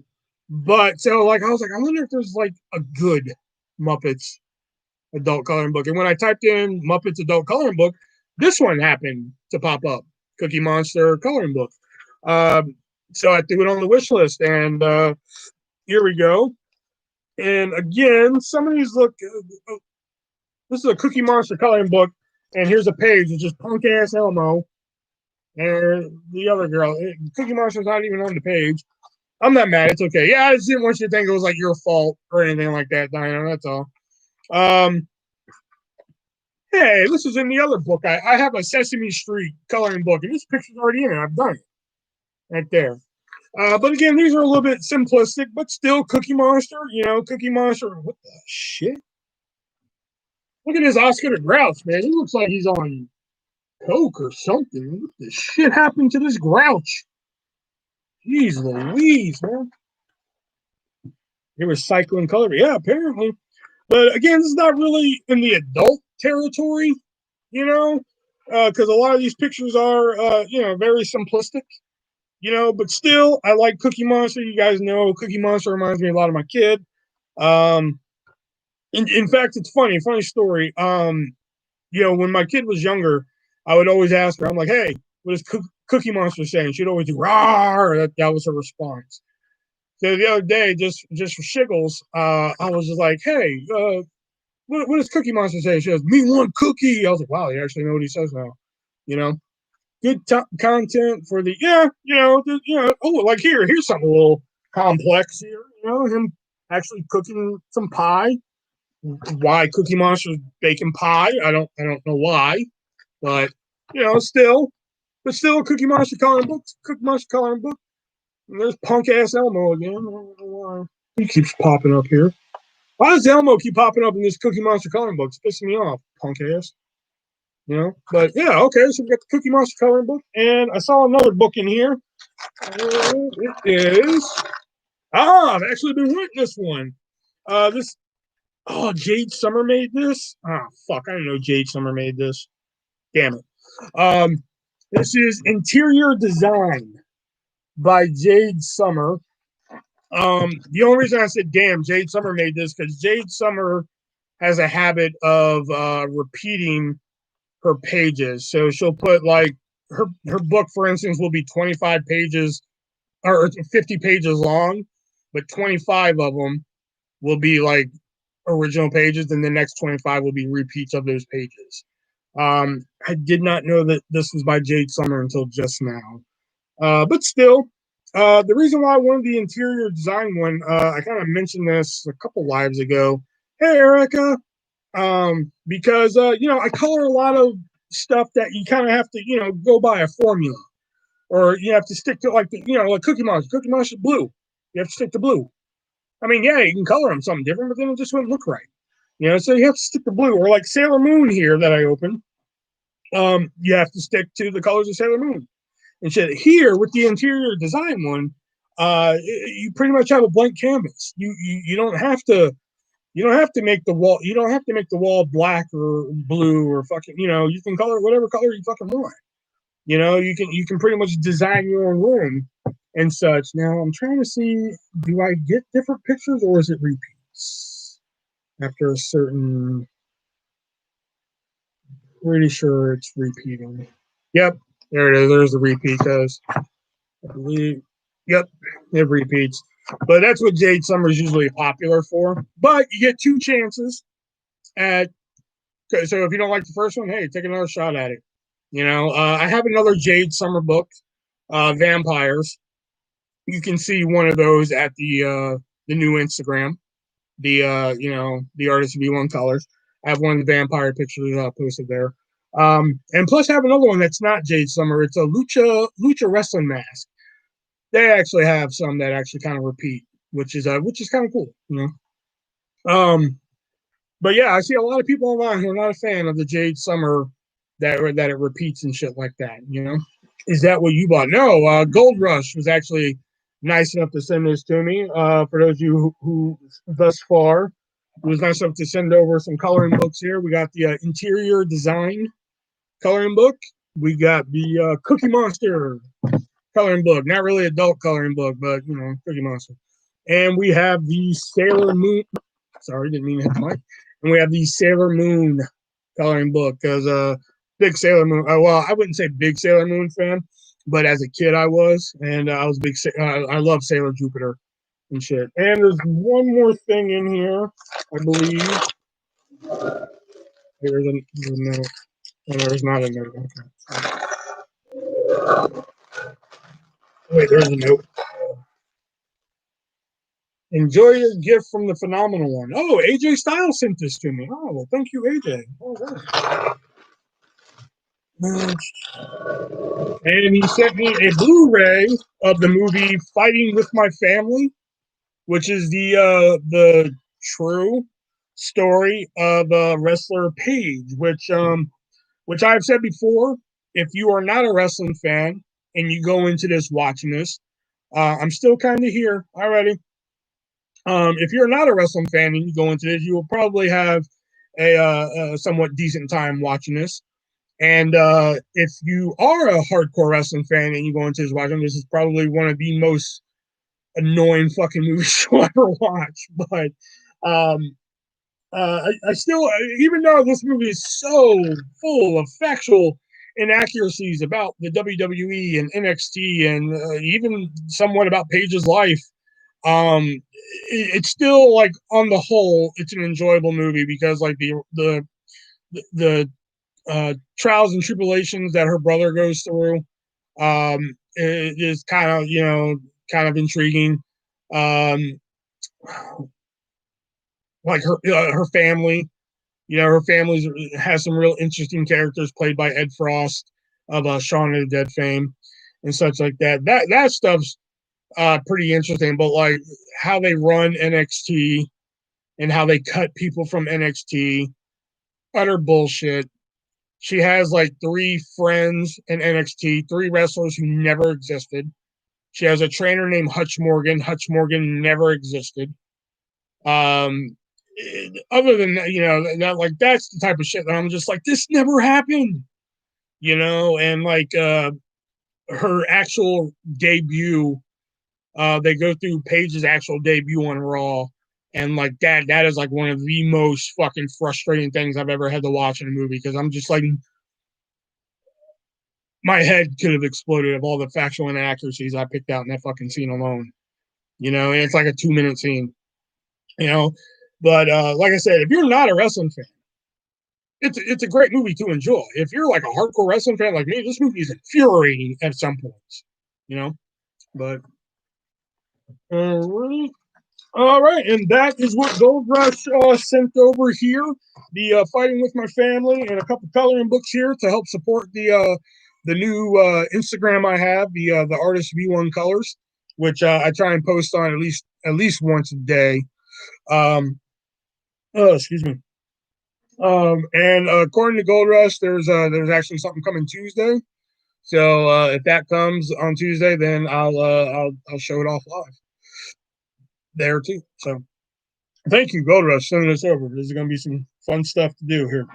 but so like I was like, I wonder if there's like a good Muppets adult coloring book. And when I typed in Muppets adult coloring book, this one happened to pop up, Cookie Monster coloring book. Um, so I threw it on the wish list, and here we go. And again, some of these look. This is a Cookie Monster coloring book, and here's a page. It's just punk ass Elmo and the other girl. Cookie Monster's not even on the page. I'm not mad. It's okay. Yeah, I just didn't want you to think it was like your fault or anything like that, Diana. That's all. Um, Hey, this is in the other book. I have a Sesame Street coloring book, and this picture's already in it. I've done it right there. But again, these are a little bit simplistic, but still Cookie Monster. You know, Cookie Monster. What the shit? Look at this Oscar the Grouch, man. He looks like he's on coke or something. What the shit happened to this Grouch? Jeez Louise, man. They were cycling color. Yeah, apparently. But again, this is not really in the adult territory, you know, because a lot of these pictures are, very simplistic, but still, I like Cookie Monster. You guys know Cookie Monster reminds me a lot of my kid. Um, in fact, it's funny story. When my kid was younger, I would always ask her, I'm like, hey, what is Cookie Monster saying? She'd always do, "Rawr." That was her response. So the other day, just for shiggles, I was just like, hey, what does Cookie Monster say? She goes, "Me one cookie." I was like, wow, you actually know what he says now. You know, good content for the Oh, like here's something a little complex here. Him actually cooking some pie. Why Cookie Monster's baking pie? I don't know why, but still, Cookie Monster coloring books. Cookie Monster coloring book. And there's punk ass Elmo again. I don't know why he keeps popping up here. Why does Elmo keep popping up in this Cookie Monster coloring book? It's pissing me off, punk ass. But yeah, okay, so we got the Cookie Monster coloring book, and I saw another book in here. It is I've actually been reading this one. This Jade Summer made this. Fuck, I didn't know Jade Summer made this. Damn it. This is Interior Design by Jade Summer. The only reason I said damn, Jade Summer made this because Jade Summer has a habit of repeating her pages. So she'll put like her book, for instance, will be 25 pages or 50 pages long, but 25 of them will be like original pages, and the next 25 will be repeats of those pages. I did not know that this was by Jade Summer until just now. But still, the reason why I wanted the interior design one, I kind of mentioned this a couple lives ago. Hey, Erica, because I color a lot of stuff that you kind of have to go by a formula, or you have to stick to like like Cookie Monster. Cookie Monster blue. You have to stick to blue. I mean, yeah, you can color them something different, but then it just wouldn't look right. So you have to stick to blue, or like Sailor Moon here that I opened. You have to stick to the colors of Sailor Moon. And shit. Here with the interior design one, you pretty much have a blank canvas. You don't have to You don't have to make the wall. You don't have to make the wall black or blue or fucking. You can color whatever color you fucking want. You can pretty much design your own room and such. Now I'm trying to see, do I get different pictures or is it repeats after a certain? Pretty sure it's repeating. Yep, there it is. There's the repeat because I believe. Yep, it repeats. But that's what Jade Summer is usually popular for. But you get two chances at. So if you don't like the first one, hey, take another shot at it. I have another Jade Summer book, Vampires. You can see one of those at the new Instagram, the artist V1 colors. I have one of the vampire pictures posted there. And plus I have another one that's not Jade Summer. It's a lucha wrestling mask. They actually have some that actually kind of repeat, which is kind of cool. But yeah, I see a lot of people online who are not a fan of the Jade Summer that it repeats and shit like that. Is that what you bought? No, Goldrush was actually nice enough to send this to me. For those of you who thus far, it was nice enough to send over some coloring books here. We got the interior design coloring book. We got the Cookie Monster coloring book. Not really adult coloring book, but Cookie Monster. And we have the Sailor Moon. Sorry, didn't mean to hit the mic. And we have the Sailor Moon coloring book because big Sailor Moon. Well, I wouldn't say big Sailor Moon fan, but as a kid I was, and I was big. I love Sailor Jupiter and shit. And there's one more thing in here, I believe. There's a note. Oh, there's not a note. Okay. Wait, there's a note. Enjoy your gift from the phenomenal one. Oh, AJ Styles sent this to me. Oh, well, thank you, AJ. Oh, wow. And he sent me a Blu-ray of the movie Fighting with My Family, which is the true story of wrestler Paige, which I've said before. If you are not a wrestling fan and you go into this watching this, I'm still kind of here already. If you're not a wrestling fan and you go into this, you will probably have a somewhat decent time watching this. And if you are a hardcore wrestling fan and you go into this watching, this is probably one of the most annoying fucking movies you'll ever watch. But I still, even though this movie is so full of factual inaccuracies about the WWE and NXT and even somewhat about Paige's life, it's still like on the whole, it's an enjoyable movie because like the trials and tribulations that her brother goes through is kind of intriguing. Um, like her family, her family has some real interesting characters played by Ed Frost of Shaun of the Dead fame and such like that. That stuff's pretty interesting, but like how they run NXT and how they cut people from NXT, utter bullshit. She has like 3 friends in NXT, 3 wrestlers who never existed. She has a trainer named Hutch Morgan. Hutch Morgan never existed. Other than that, like that's the type of shit that I'm just like, this never happened, and like her actual debut, they go through Paige's actual debut on Raw, and like that is like one of the most fucking frustrating things I've ever had to watch in a movie because I'm just like, my head could have exploded of all the factual inaccuracies I picked out in that fucking scene alone. And it's like a 2-minute scene, you know. But like I said, if you're not a wrestling fan, it's a great movie to enjoy. If you're like a hardcore wrestling fan like me, this movie is infuriating at some points. But all right, and that is what Goldrush sent over here. The Fighting with My Family and a couple coloring books here to help support the new Instagram I have, the Artist V1 colors, which I try and post on at least once a day. Excuse me. And according to Goldrush, there's actually something coming Tuesday. So if that comes on Tuesday, then I'll show it off live there too. So Thank you, Goldrush, sending this over. This is going to be some fun stuff to do here.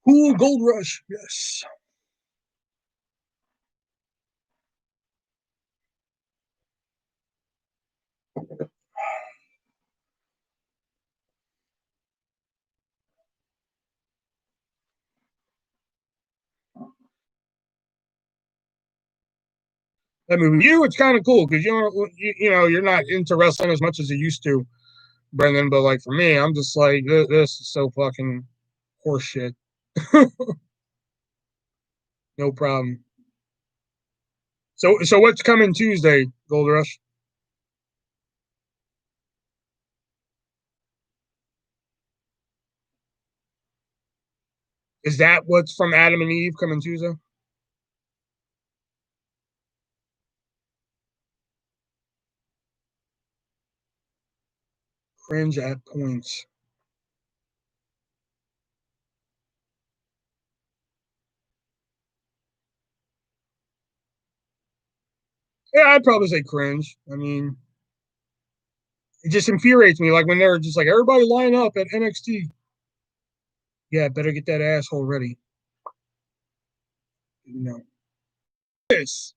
Cool, Goldrush. Yes. That movie, it's kind of cool because you know you're not into wrestling as much as you used to, Brendan. But like for me, I'm just like this is so fucking horseshit. No problem. So what's coming Tuesday, Gold Rush? Is that what's from Adam and Eve coming Tuesday? Cringe at points. Yeah, I'd probably say cringe. I mean, it just infuriates me. Like when they're just like everybody line up at NXT. Yeah, better get that asshole ready. You know this.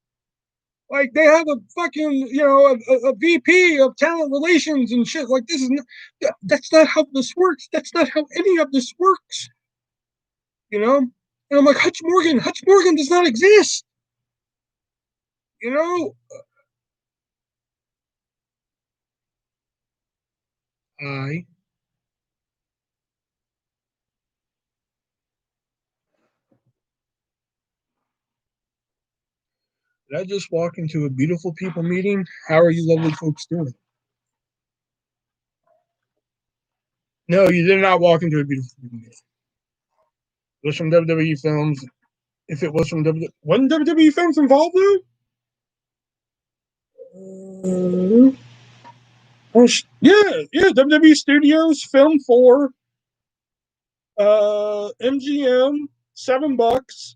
Like they have a fucking a VP of talent relations and shit. Like this is that's not how this works. That's not how any of this works. You know. And I'm like Hutch Morgan. Hutch Morgan does not exist. You know. I did I just walk into a beautiful people meeting? How are you lovely folks doing? No, you did not walk into a beautiful people meeting. It was from WWE Films. If it was from wasn't WWE Films involved though? Yeah, WWE Studios, Film 4, MGM, $7,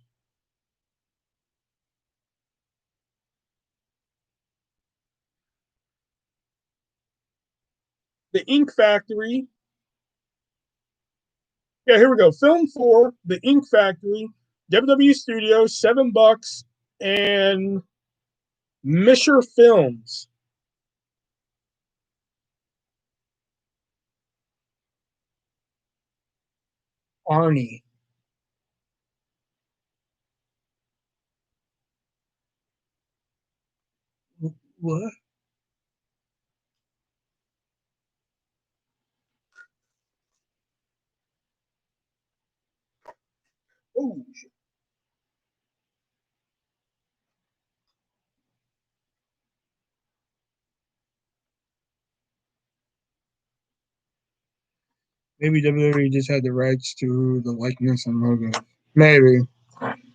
The Ink Factory. Yeah, here we go. Film 4, The Ink Factory, WWE Studios, $7, and Misher Films. Arnie. What? Oh, maybe WWE just had the rights to the likeness and logo. Maybe.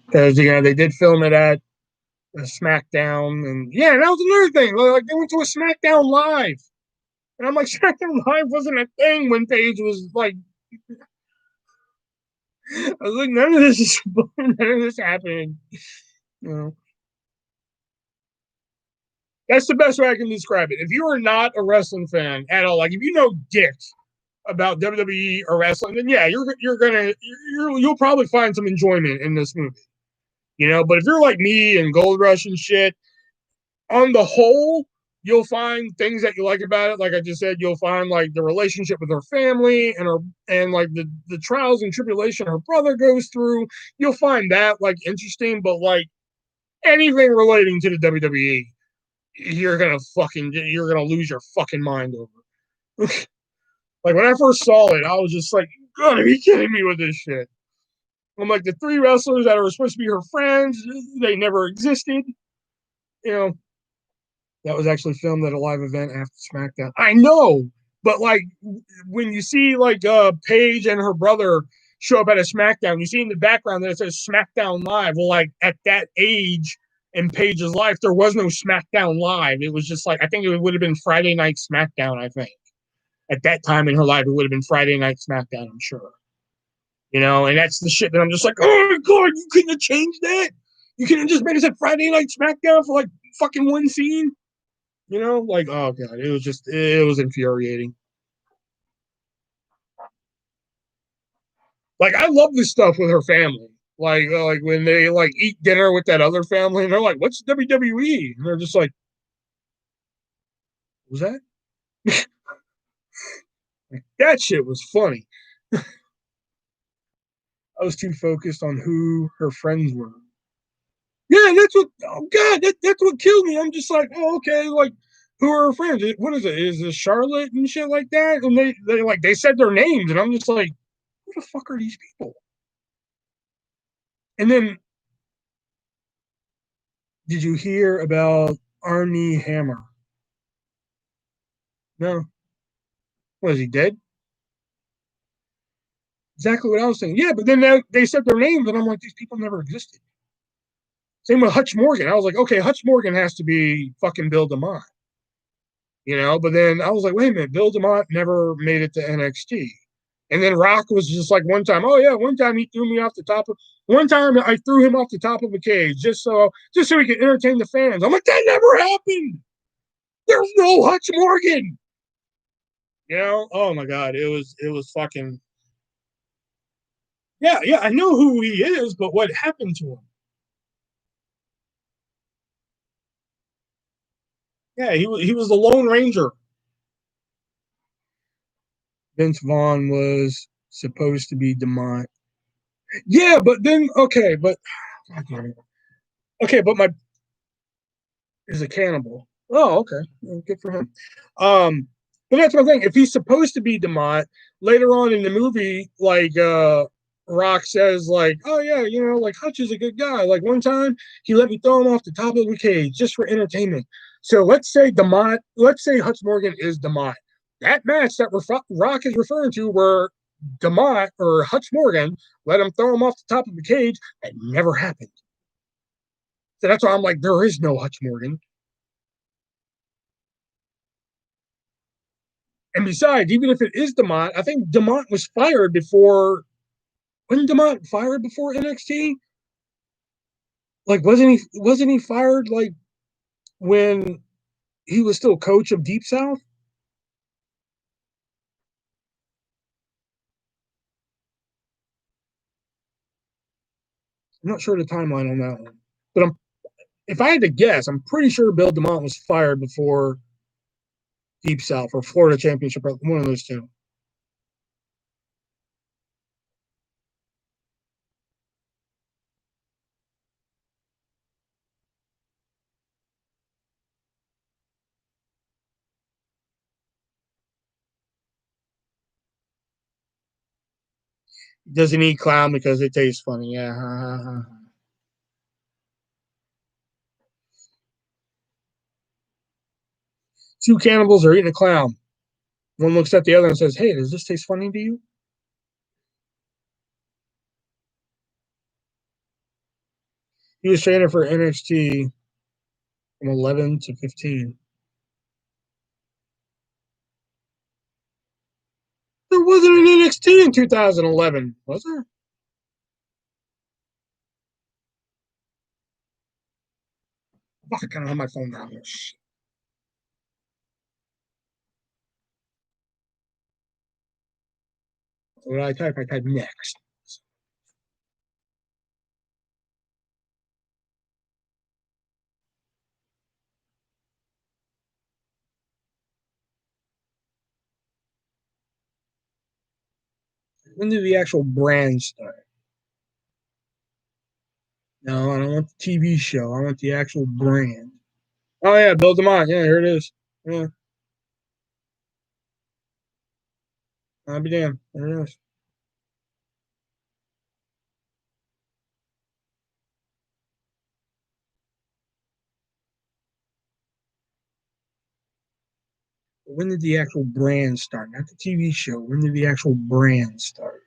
Because, they did film it at a SmackDown. And yeah, that was another thing. Like, they went to a SmackDown Live. And I'm like, SmackDown Live wasn't a thing when Paige was like, I was like, none of this is, none of this happened. You know, that's the best way I can describe it. If you are not a wrestling fan at all, like if you know dick about WWE or wrestling, then yeah, you'll probably find some enjoyment in this movie. But if you're like me and Gold Rush and shit, on the whole, you'll find things that you like about it. Like I just said, you'll find like the relationship with her family and like the trials and tribulation her brother goes through. You'll find that like interesting, but like anything relating to the WWE, you're gonna lose your fucking mind over. Like when I first saw it, I was just like, "You gotta be kidding me with this shit." I'm like, the three wrestlers that were supposed to be her friends, they never existed. You know, that was actually filmed at a live event after SmackDown. I know, but like when you see like Paige and her brother show up at a SmackDown, you see in the background that it says SmackDown Live. Well, like at that age in Paige's life, there was no SmackDown Live. It was just like I think it would have been Friday Night SmackDown. I think at that time in her life, it would have been Friday Night SmackDown. I'm sure. And that's the shit that I'm just like, oh my god, you couldn't have changed that. You couldn't have just made it a Friday Night SmackDown for like fucking one scene. You know, like oh god, it was infuriating. Like I love this stuff with her family. Like when they like eat dinner with that other family, and they're like, "What's WWE?" And they're just like, "Was that?" That shit was funny. I was too focused on who her friends were. Yeah, that's what. Oh God, that's what killed me. I'm just like, oh okay, like who are her friends? What is it? Is it Charlotte and shit like that? And they said their names, and I'm just like, who the fuck are these people? And then, did you hear about Arnie Hammer? No, was he dead? Exactly what I was saying. Yeah, but then they said their names, and I'm like, these people never existed. Same with Hutch Morgan. I was like, okay, Hutch Morgan has to be fucking Bill DeMott, you know. But then I was like, wait a minute, Bill DeMott never made it to NXT. And then Rock was just like one time, oh yeah, one time he threw me off the top of one time I threw him off the top of a cage just so he could entertain the fans. I'm like, that never happened. There's no Hutch Morgan. You know, oh my god, it was fucking yeah, yeah. I know who he is, but what happened to him? Yeah, he was the Lone Ranger. Vince Vaughn was supposed to be Demont. Yeah, but then okay, but my is a cannibal. Oh, okay, well, good for him. Um, but that's my thing. If he's supposed to be Demont, later on in the movie, Rock says like, "Oh yeah, you know, like Hutch is a good guy. Like one time he let me throw him off the top of the cage just for entertainment." So let's say Hutch Morgan is Demont. That match that Rock is referring to, where Demont or Hutch Morgan let him throw him off the top of the cage, that never happened. So that's why I'm like, there is no Hutch Morgan. And besides, even if it is Demont, I think Demont was fired before. Wasn't Demont fired before NXT? Like, wasn't he fired like when he was still coach of Deep South? I'm not sure the timeline on that one, but if I had to guess, I'm pretty sure Bill Demont was fired before Deep South or Florida Championship, one of those two. Doesn't eat clown because it tastes funny. Yeah. Two cannibals are eating a clown. One looks at the other and says, "Hey, does this taste funny to you?" He was training for NXT from 11 to 15. There wasn't an NXT in 2011, was there? Fuck, I kind of have my phone down here. What did I type? I type next. When did the actual brand start? No, I don't want the TV show. I want the actual brand. Oh yeah, Bill DeMott. Yeah, here it is. Yeah, I'll be damned. There it is. When did the actual brand start? Not the TV show. When did the actual brand start?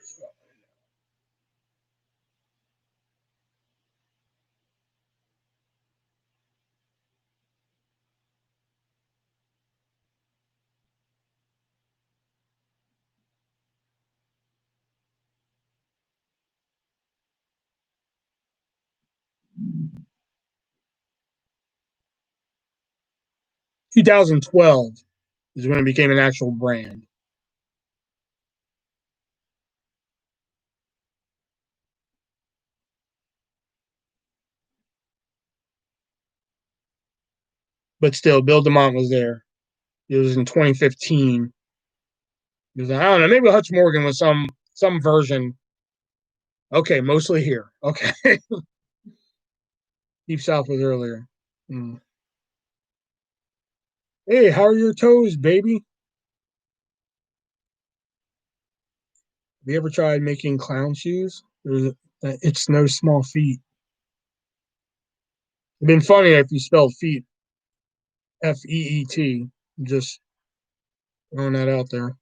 2012 is when it became an actual brand. But still, Bill DeMont was there. It was in 2015. It was, I don't know, maybe Hutch Morgan was some version. Okay, mostly here. Okay. Deep South was earlier. Mm. Hey, how are your toes, baby? Have you ever tried making clown shoes? It's no small feat. It'd been funny if you spelled feet FEET. Just throwing that out there.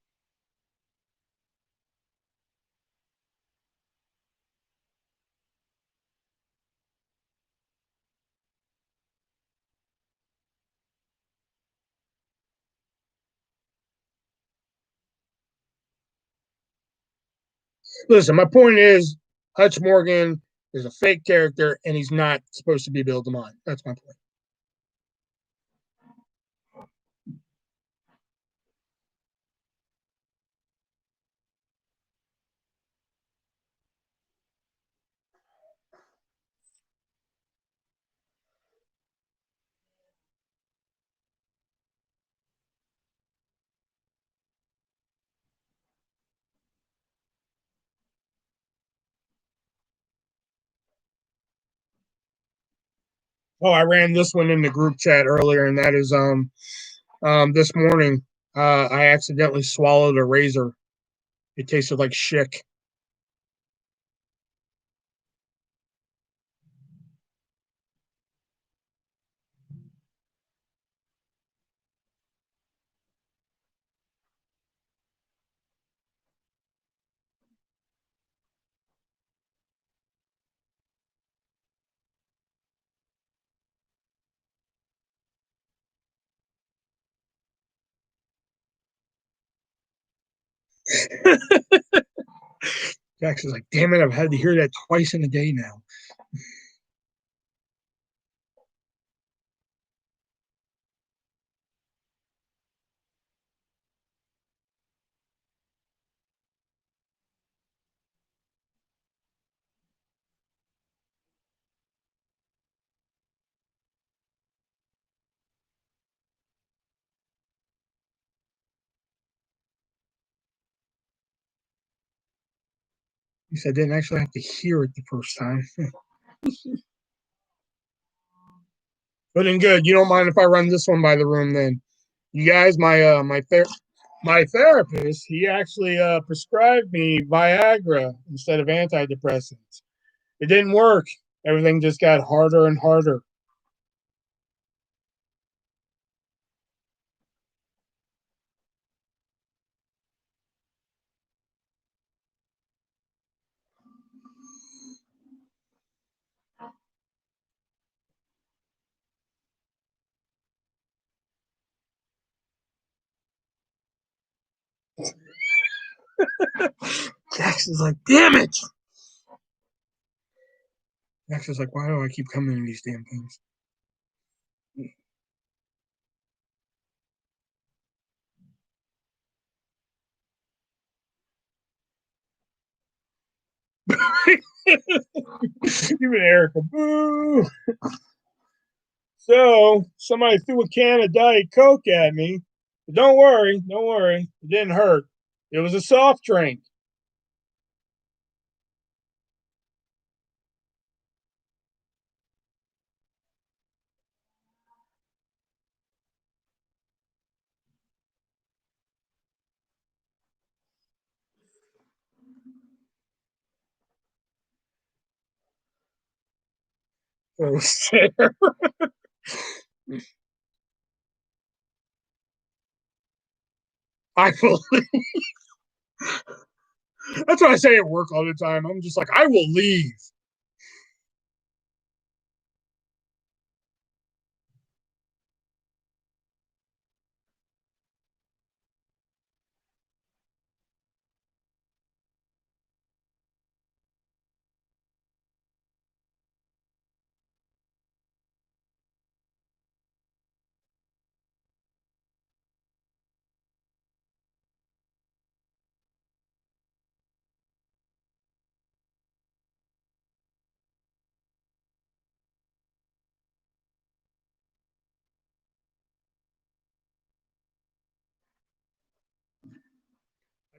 Listen, my point is Hutch Morgan is a fake character and he's not supposed to be Bill DeMont. That's my point. Oh, I ran this one in the group chat earlier, and that is this morning I accidentally swallowed a razor. It tasted like shick. Jackson's like, damn it, I've had to hear that twice in a day now. He said, I didn't actually have to hear it the first time. But in good, you don't mind if I run this one by the room then. You guys, my therapist, he actually prescribed me Viagra instead of antidepressants. It didn't work. Everything just got harder and harder. Jackson's like, damn it. Jackson's like, why do I keep coming to these damn things? Even Erica, boo. So somebody threw a can of Diet Coke at me. But don't worry, don't worry. It didn't hurt. It was a soft drink. I will. That's what I say at work all the time. I'm just like, I will leave.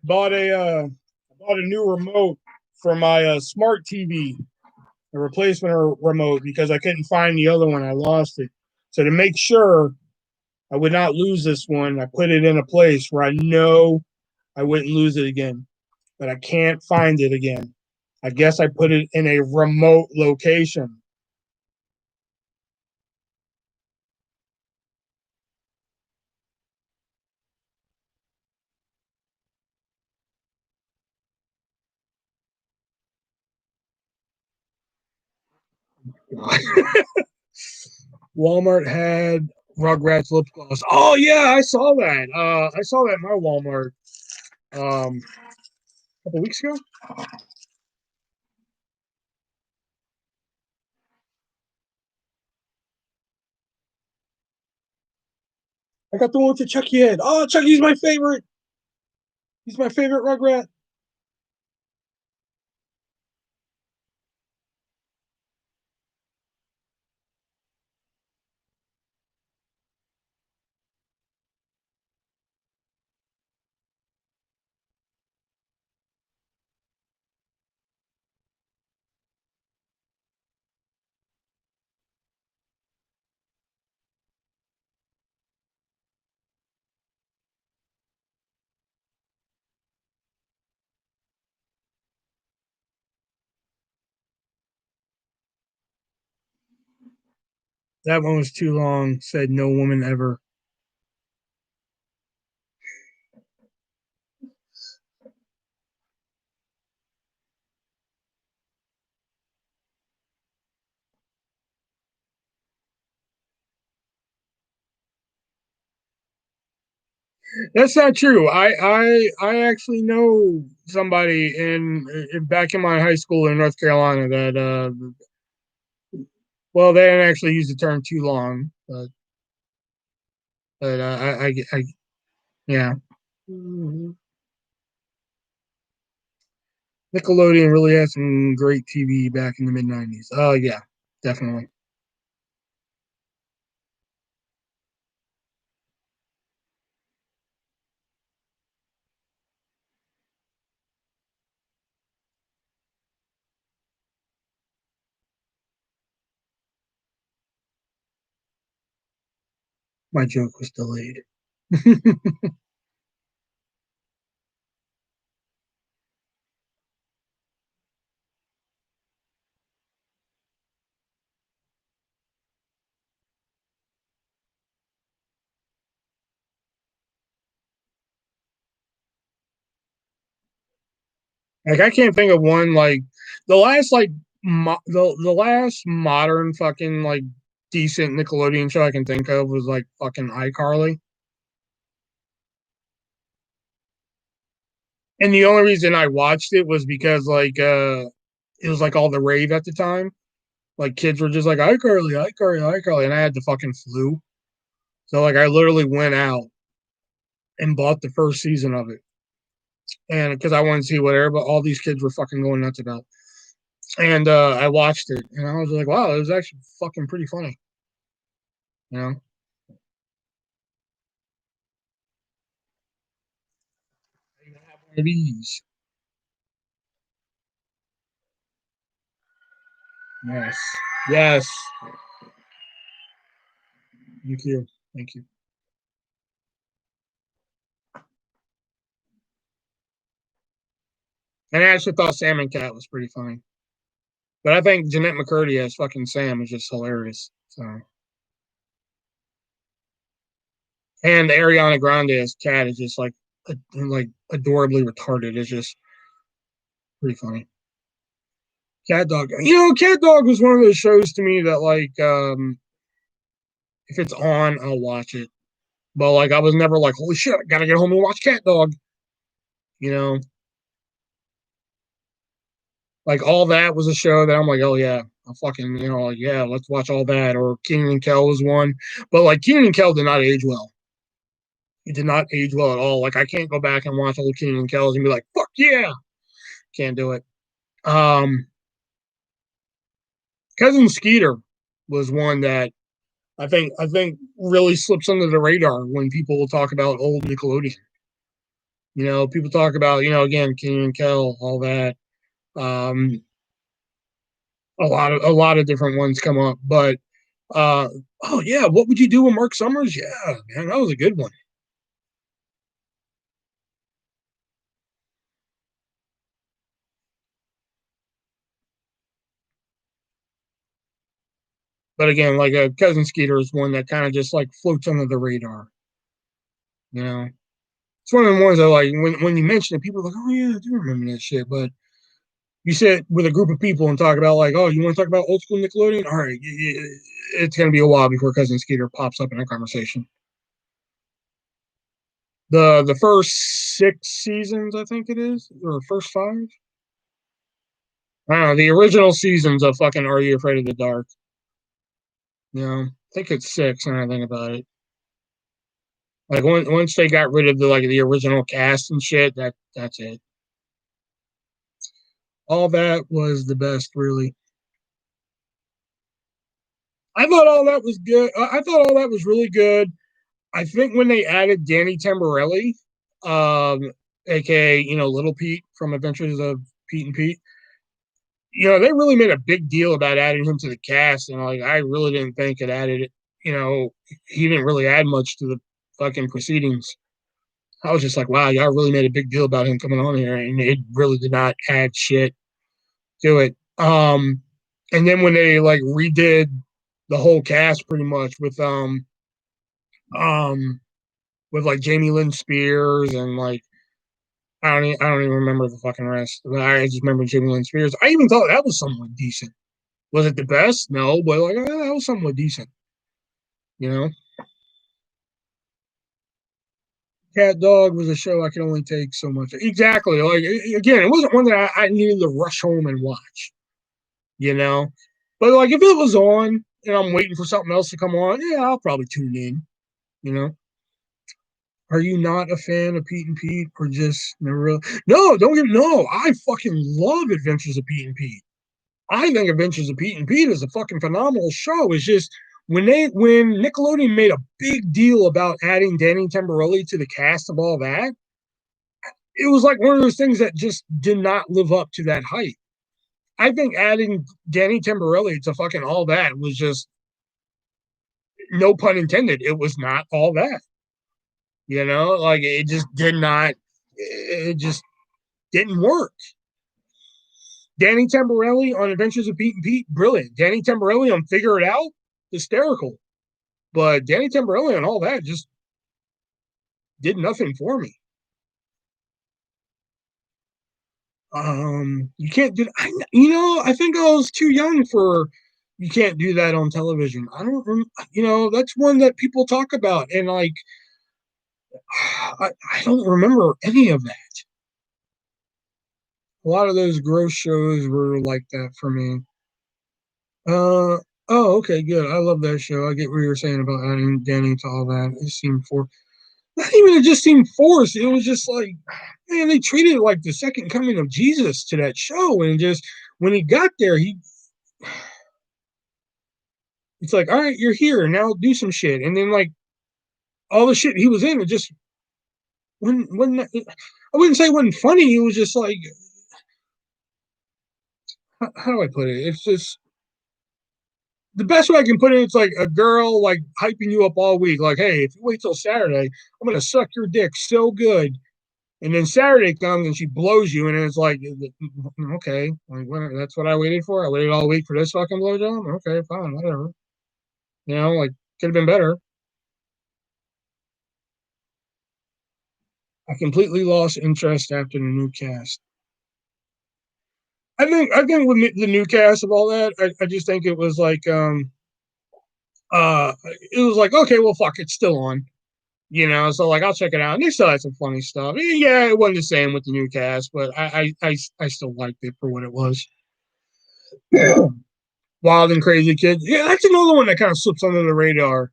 bought a new remote for my smart TV, a replacement remote, because I couldn't find the other one. I lost it. So to make sure I would not lose this one, I put it in a place where I know I wouldn't lose it again, but I can't find it again. I guess I put it in a remote location. Walmart had Rugrats lip gloss. Oh yeah, I saw that. I saw that in my Walmart a couple weeks ago. I got the one with the Chucky head. Oh, Chucky's my favorite. He's my favorite Rugrat. That one was too long. Said no woman ever. That's not true. I actually know somebody in back in my high school in North Carolina that well, they didn't actually use the term too long, but yeah. Nickelodeon really had some great TV back in the mid '90s. Oh yeah, definitely. My joke was delayed. Like I can't think of one like the last like the last modern fucking like decent Nickelodeon show I can think of was like fucking iCarly. And the only reason I watched it was because like it was like all the rave at the time. Like kids were just like iCarly, iCarly, iCarly, and I had the fucking flu. So like I literally went out and bought the first season of it. And because I wanted to see whatever, but all these kids were fucking going nuts about. And I watched it and I was like, wow, it was actually fucking pretty funny, you know. One of these. Yes. Yes. Thank you. Thank you. And I actually thought Salmon Cat was pretty funny. But I think Jeanette McCurdy as fucking Sam is just hilarious. So and Ariana Grande as Cat is just like adorably retarded. It's just pretty funny. Cat Dog. You know, Cat Dog was one of those shows to me that like if it's on, I'll watch it. But like I was never like, holy shit, I gotta get home and watch Cat Dog. You know, like all that was a show that I'm like, oh yeah, I'll fucking, you know, like, yeah, let's watch all that. Or King and Kel was one. But like King and Kel did not age well. It did not age well at all. Like I can't go back and watch old King and Kel's and be like, fuck yeah. Can't do it. Um Cousin Skeeter was one that I think really slips under the radar when people will talk about old Nickelodeon. People talk about, again, King and Kel, all that. Um, a lot of different ones come up, but uh, oh yeah, what would you do with Mark Summers? Yeah, man, that was a good one. But again, like a Cousin Skeeter is one that kind of just like floats under the radar. You know, it's one of the ones that like when you mention it, people are like, oh yeah, I do remember that shit. But you sit with a group of people and talk about like, oh, you want to talk about old school Nickelodeon? All right, it's gonna be a while before Cousin Skeeter pops up in a conversation. The first 6 seasons, I think it is, or first five. I don't know, the original seasons of fucking Are You Afraid of the Dark? I think it's six. And I think about it, like once they got rid of the original cast and shit, that's it. All that was the best, really. I thought all that was good. I thought all that was really good. I think when they added Danny Tamborelli, aka Little Pete from Adventures of Pete and Pete, they really made a big deal about adding him to the cast, and like I really didn't think it added it. He didn't really add much to the fucking proceedings. I was just like, wow, y'all really made a big deal about him coming on here, and it really did not add shit to it. And then when they like redid the whole cast pretty much um with like Jamie Lynn Spears and like I don't even remember the fucking rest. I just remember Jamie Lynn Spears. I even thought that was somewhat decent. Was it the best? No, but like that was somewhat decent. You know, Cat Dog was a show I could only take so much. Exactly. Like again, it wasn't one that I needed to rush home and watch. You know, but like if it was on and I'm waiting for something else to come on, yeah, I'll probably tune in. You know, are you not a fan of Pete and Pete or just never really? No, don't get no. I fucking love Adventures of Pete and Pete. I think Adventures of Pete and Pete is a fucking phenomenal show. It's just when Nickelodeon made a big deal about adding Danny Tamborelli to the cast of all that, it was like one of those things that just did not live up to that hype. I think adding Danny Tamborelli to fucking all that was just no pun intended. It was not all that. Like it just did not. It just didn't work. Danny Tamborelli on Adventures of Pete and Pete, brilliant. Danny Tamborelli on Figure It Out, hysterical. But Danny Tamborelli and all that just did nothing for me. You can't do. I think I was too young for. You can't do that on television. I don't. That's one that people talk about, and like, I don't remember any of that. A lot of those gross shows were like that for me. Uh. Oh, okay, good. I love that show. I get what you're saying about adding Danny to all that. It seemed for not even it just seemed forced. It was just like, man, they treated it like the second coming of Jesus to that show. And just when he got there, it's like, all right, you're here now, do some shit. And then like all the shit he was in, it just when I wouldn't say it wasn't funny. It was just like, how do I put it? It's just the best way I can put it. It's like a girl like hyping you up all week. Like, hey, if you wait till Saturday, I'm gonna suck your dick so good. And then Saturday comes and she blows you, and it's like, okay, like that's what I waited for. I waited all week for this fucking blowjob. Okay, fine, whatever. Like could have been better. I completely lost interest after the new cast. I think with the new cast of all that, I just think it was like uh it was like, okay, well fuck, it's still on. So like I'll check it out. And they still had some funny stuff. Yeah, it wasn't the same with the new cast, but I still liked it for what it was. Wild and Crazy Kids. Yeah, that's another one that kind of slips under the radar.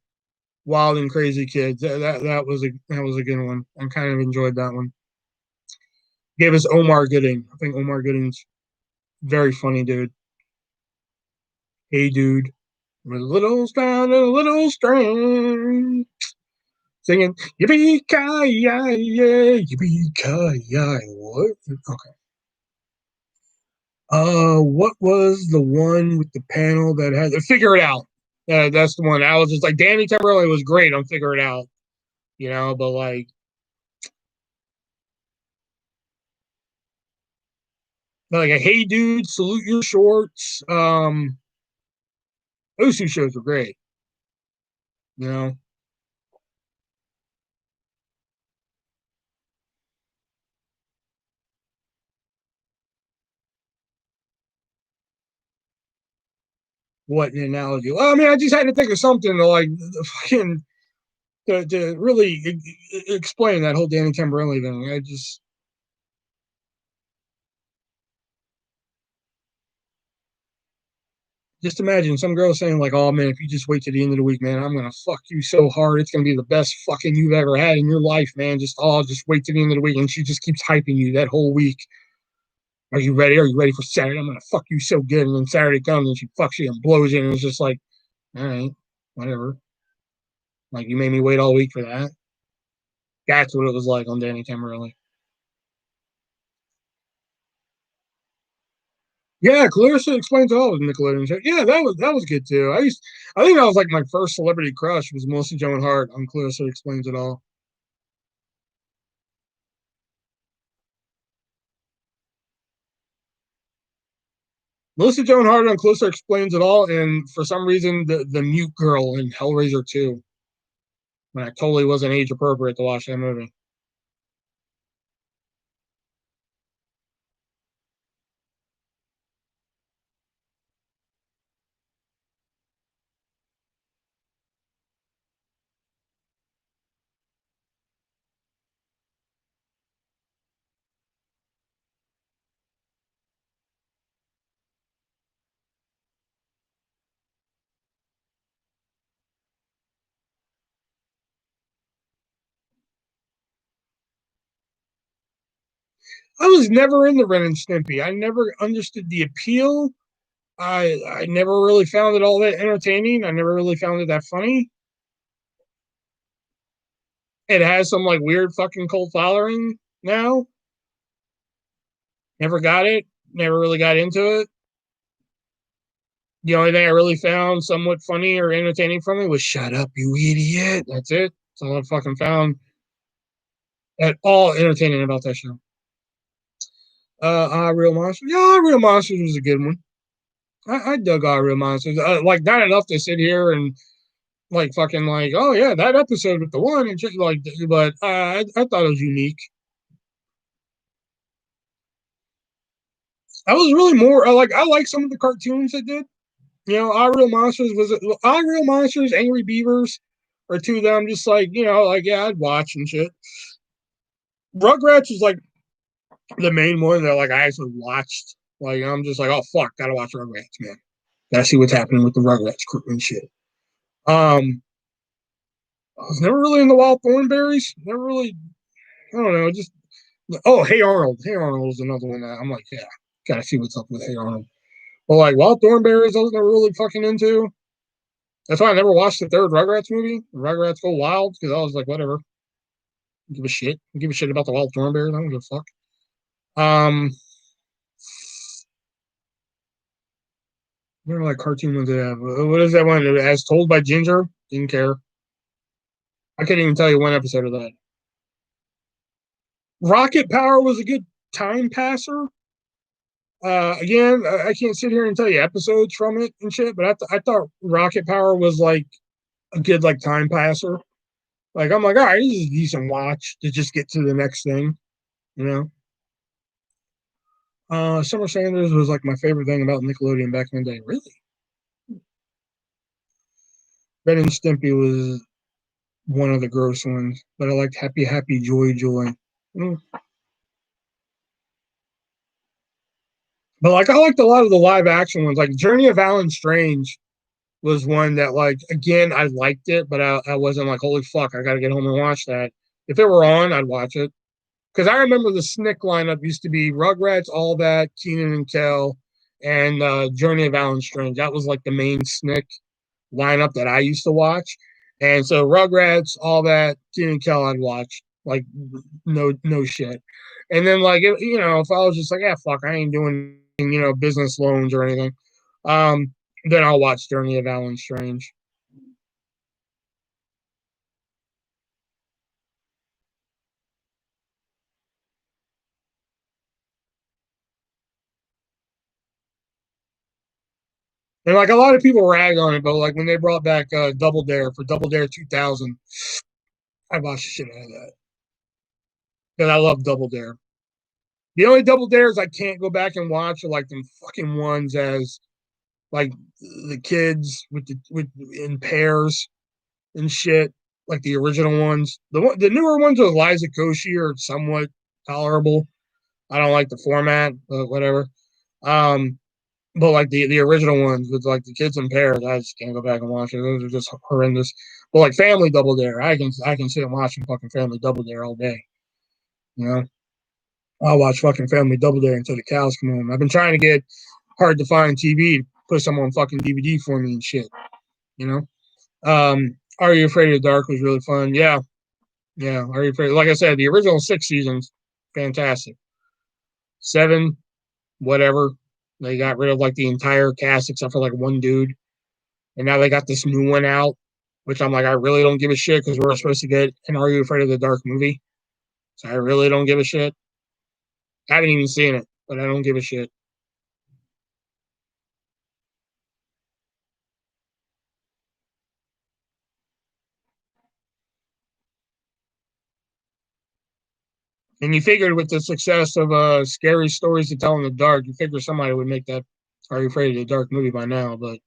Wild and Crazy Kids. That was a good one. I kind of enjoyed that one. Gave us Omar Gooding. I think Omar Gooding's very funny dude. Hey dude, with a little style and a little string. singing yippee-ki-yay, yippee-ki-yay. What? Okay. What was the one with the panel that had Figure It Out? That's the one. I was just like, Danny Tamborelli was great on Figure It Out, but like a Hey Dude, Salute Your Shorts. Those two shows were great. You know, what an analogy. Well, I mean, I just had to think of something to like fucking to really explain that whole Danny Tamborelli thing. I just imagine some girl saying like, "Oh man, if you just wait to the end of the week, man, I'm gonna fuck you so hard. It's gonna be the best fucking you've ever had in your life, man. Just wait to the end of the week." And she just keeps hyping you that whole week. Are you ready? Are you ready for Saturday? I'm gonna fuck you so good. And then Saturday comes and she fucks you and blows you, and it's just like, all right, whatever. Like you made me wait all week for that. That's what it was like on Danny Tamborelli. Yeah, Clarissa Explains It All was Nickelodeon show. Yeah, that was good too. I think that was like my first celebrity crush was Melissa Joan Hart on Clarissa Explains It All. Melissa Joan Hart on Clarissa Explains It All, and for some reason the mute girl in Hellraiser 2. When I totally wasn't age appropriate to watch that movie. I was never into Ren and Stimpy. I never understood the appeal. I never really found it all that entertaining. I never really found it that funny. It has some like weird fucking cult following now. Never got it. Never really got into it. The only thing I really found somewhat funny or entertaining from it was "Shut up, you idiot." That's it. That's all I fucking found at all entertaining about that show. Real Monsters. Yeah, Real Monsters was a good one. I dug Real Monsters. Like not enough to sit here and like fucking like, oh yeah, that episode with the one and just like, but I thought it was unique. I was really more I like some of the cartoons it did. Our Real Monsters was Our Real Monsters, Angry Beavers, or two of them. Just like like yeah, I'd watch and shit. Rugrats was like the main one that like I actually watched. Like I'm just like, oh fuck, gotta watch Rugrats, man. Gotta see what's happening with the Rugrats crew and shit. Um, I was never really into Wild Thornberries. Never really, I don't know. Just Hey Arnold. Hey Arnold was another one that I'm like, yeah, gotta see what's up with Hey Arnold. But like Wild Thornberries, I was never really fucking into. That's why I never watched the third Rugrats movie, Rugrats Go Wild, because I was like, whatever, give a shit, give a shit about the Wild Thornberries. I don't give a fuck. Um, what are like cartoon ones they have? What is that one? As Told by Ginger. Didn't care. I couldn't even tell you one episode of that. Rocket Power was a good time passer. Again, I can't sit here and tell you episodes from it and shit, but I thought Rocket Power was like a good like time passer. Like I'm like, all right, this is a decent watch to just get to the next thing, you know. Summer Sanders was like my favorite thing about Nickelodeon back in the day. Really, Ben and Stimpy was one of the gross ones, but I liked Happy Happy Joy Joy. Mm. But like I liked a lot of the live action ones, like Journey of Alan Strange was one that like again I liked it, but I wasn't like holy fuck I got to get home and watch that. If it were on, I'd watch it because I remember the Snick lineup used to be Rugrats, All That, Keenan and Kel, and Journey of Alan Strange. That was like the main Snick lineup that I used to watch. And so Rugrats, all that, Tina and Kel I'd watch. Like no shit. And then like if I was just like, yeah, fuck, I ain't doing business loans or anything, um, then I'll watch Journey of Alan Strange. And like a lot of people rag on it, but like when they brought back Double Dare for Double Dare 2000, I watched the shit out of that because I love Double Dare. The only Double Dares I can't go back and watch are like them fucking ones as like the kids with in pairs and shit, like the original ones. The newer ones with Liza Koshy are somewhat tolerable. I don't like the format, but whatever. Um, but like the original ones with like the kids in pairs, I just can't go back and watch it. Those are just horrendous. But like Family Double Dare, I can sit and watch fucking Family Double Dare all day. You know, I'll watch fucking Family Double Dare until the cows come home. I've been trying to get hard to find TV to put some on fucking DVD for me and shit. You know, Are You Afraid of the Dark was really fun. Yeah, yeah. Are You Afraid? Like I said, the original 6 seasons, fantastic. 7, whatever. They got rid of like the entire cast except for like one dude, and now they got this new one out, which I'm like, I really don't give a shit because we're supposed to get an Are You Afraid of the Dark movie, so I really don't give a shit. I haven't even seen it, but I don't give a shit. And you figured with the success of scary stories to tell in the dark, you figure somebody would make that Are You Afraid of the Dark movie by now, but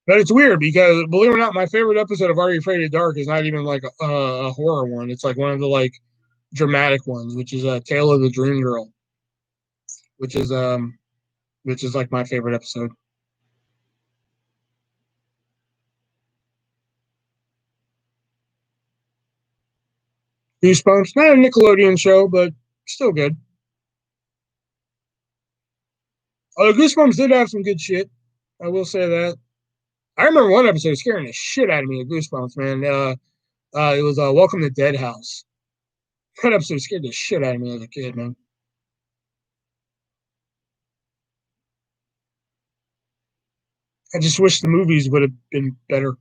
it's weird because believe it or not, my favorite episode of Are You Afraid of the Dark is not even like a horror one. It's like one of the like dramatic ones, which is Tale of the Dream Girl, which is um which is like my favorite episode. Goosebumps, not a Nickelodeon show, but still good. Goosebumps did have some good shit. I will say that. I remember one episode scaring the shit out of me of Goosebumps, man. It was Welcome to Dead House. That episode scared the shit out of me as a kid, man. I just wish the movies would have been better.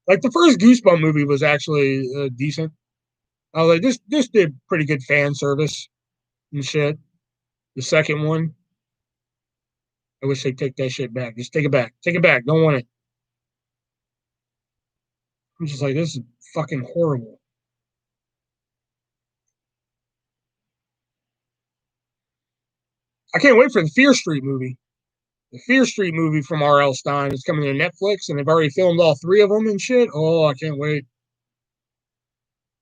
Like the first Goosebump movie was actually decent. I was like, this did pretty good fan service and shit. The second one, I wish they'd take that shit back. Just take it back. Take it back. Don't want it. I'm just like, this is fucking horrible. I can't wait for the Fear Street movie. The Fear Street movie from R.L. Stein is coming to Netflix, and they've already filmed all 3 of them and shit. Oh, I can't wait.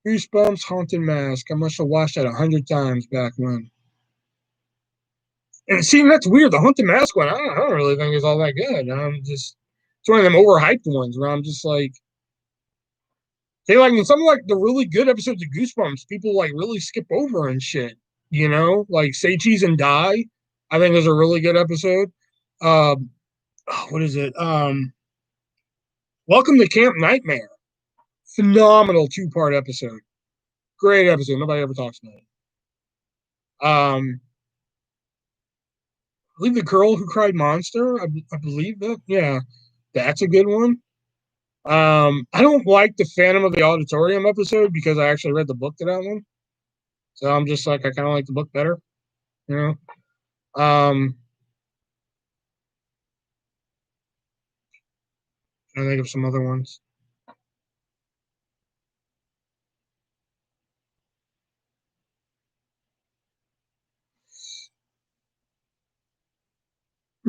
Goosebumps, Haunted Mask. I must have watched that 100 times back when. And see, that's weird. The Haunted Mask one, I don't really think is all that good. It's one of them overhyped ones where I'm just like, they like in some like the really good episodes of Goosebumps, people like really skip over and shit. Like Say Cheese and Die. I think is a really good episode. Um, what is it? Welcome to Camp Nightmare. Phenomenal 2-part episode. Great episode. Nobody ever talks about it. I believe The Girl Who Cried Monster. I believe that. Yeah, that's a good one. I don't like the Phantom of the Auditorium episode because I actually read the book to that one. So I'm just like I kind of like the book better, you know. I think of some other ones.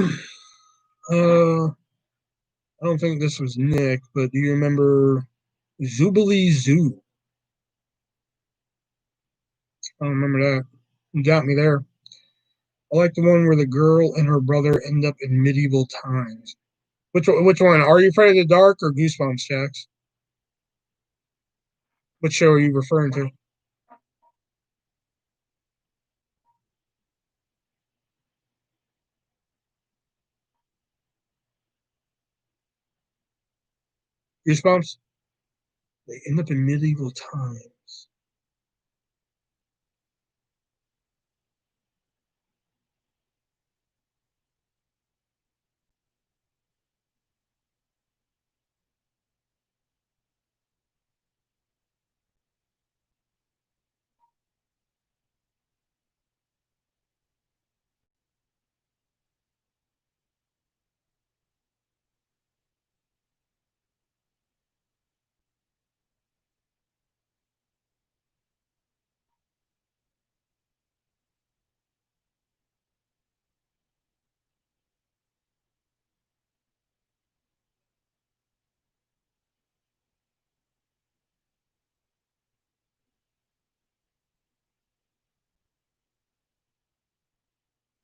I don't think this was Nick, but do you remember Zoobilee Zoo? I don't remember that. You got me there. I like the one where the girl and her brother end up in medieval times. Which one? Are You Afraid of the Dark or Goosebumps, Jax? Which show are you referring to? Goosebumps. They end up in medieval times.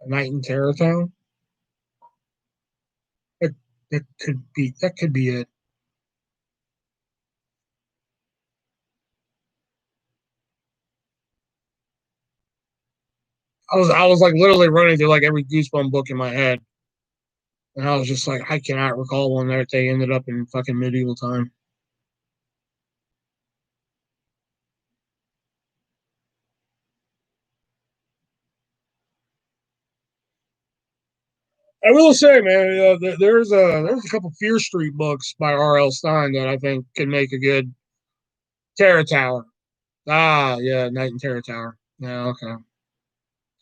A Night in Terror Town. That, that could be it. I was like literally running through like every Goosebump book in my head, and I was just like, I cannot recall one that they ended up in fucking medieval time. I will say, man, there's a couple Fear Street books by R.L. Stine that I think can make a good Terror Tower. Ah, yeah, Night in Terror Tower. Yeah, okay.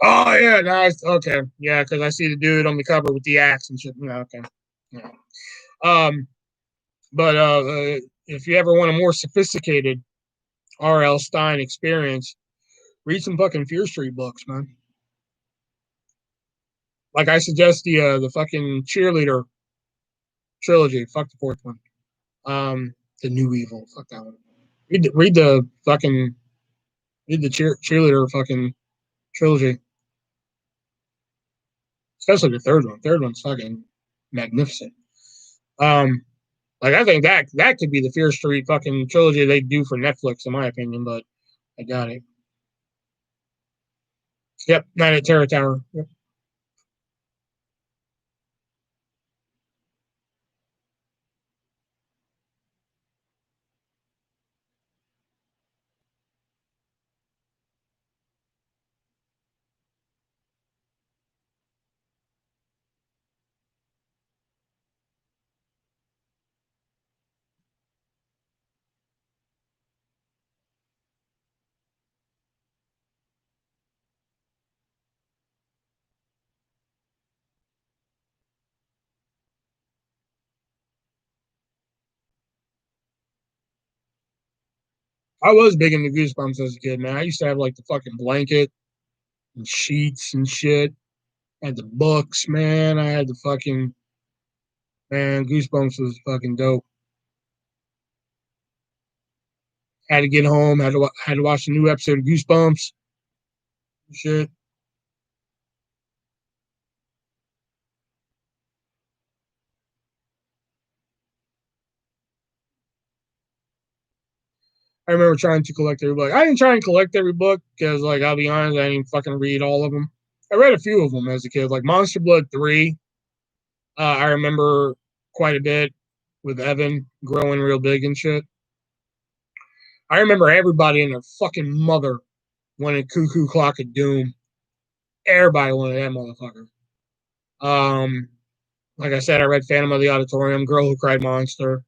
Oh yeah, nice. Okay, yeah, because I see the dude on the cover with the axe and shit. Yeah, okay. Yeah. Um, but if you ever want a more sophisticated R.L. Stine experience, read some fucking Fear Street books, man. Like I suggest the fucking cheerleader trilogy. Fuck the fourth one. The New Evil. Fuck that one. Read the fucking read the cheerleader fucking trilogy, especially the third one. Third one's fucking magnificent. Um, like I think that could be the Fear Street fucking trilogy they do for Netflix, in my opinion. But I got it. Yep, Night at Terror Tower. Yep. I was big into Goosebumps as a kid, man. I used to have like the fucking blanket and sheets and shit. I had the books, man. I had the fucking man. Goosebumps was fucking dope. Had to get home. Had to watch a new episode of Goosebumps. Shit. I remember trying to collect every book. I didn't try and collect every book because, like, I'll be honest, I didn't fucking read all of them. I read a few of them as a kid, like Monster Blood 3. I remember quite a bit with Evan growing real big and shit. I remember everybody and their fucking mother wanted Cuckoo Clock of Doom. Everybody wanted that motherfucker. Um, like I said, I read Phantom of the Auditorium, Girl Who Cried Monster.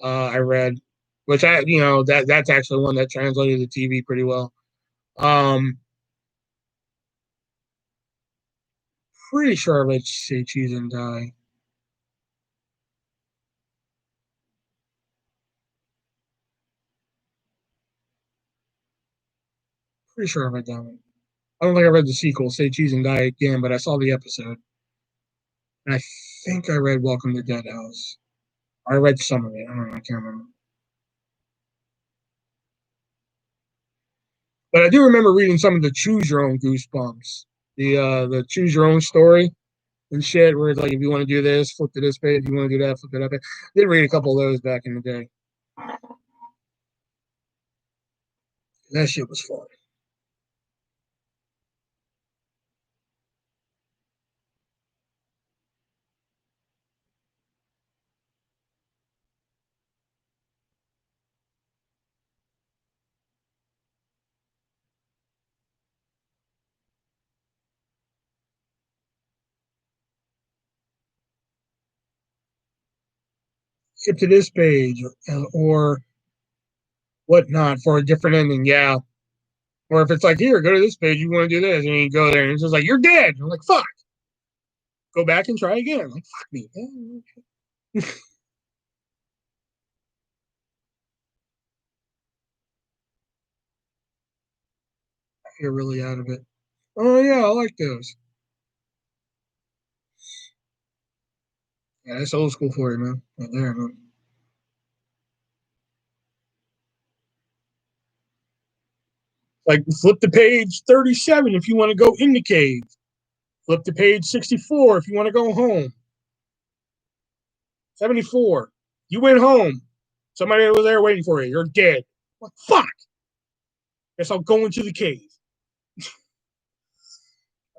I read, which that's actually one that translated to TV pretty well. Um, Pretty sure I read Say Cheese and Die. Pretty sure I read that one. I don't think I read the sequel, Say Cheese and Die again, but I saw the episode. And I think I read Welcome to Dead House. I read some of it. I don't know. I can't remember. But I do remember reading some of the Choose Your Own Goosebumps, the Choose Your Own Story and shit, where it's like if you want to do this, flip to this page. If you want to do that, flip to that page. I did read a couple of those back in the day. That shit was fun. skip to this page or whatnot for a different ending. Yeah. Or if it's like, here, go to this page, you want to do this, and you go there, and it's just like, you're dead. I'm like, fuck. Go back and try again. I'm like, fuck me. You're really out of it. Oh, yeah, I like those. Yeah, that's old school for you, man. Right there, man. Like, flip to page 37 if you want to go in the cave. Flip to page 64 if you want to go home. 74. You went home. Somebody was there waiting for you. You're dead. What? Fuck. Guess I'll go into the cave.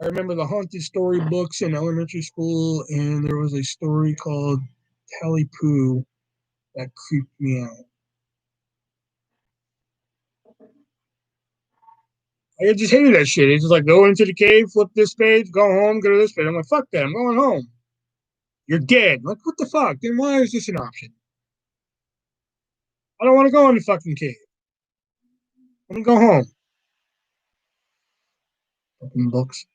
I remember the haunted story books in elementary school, and there was a story called Tally Poo that creeped me out. I just hated that shit. It's just like go into the cave, flip this page, go home, go to this page. I'm like, fuck that. I'm going home. You're dead. I'm like, what the fuck? Then why is this an option? I don't want to go in the fucking cave. Let me go home. Fucking books.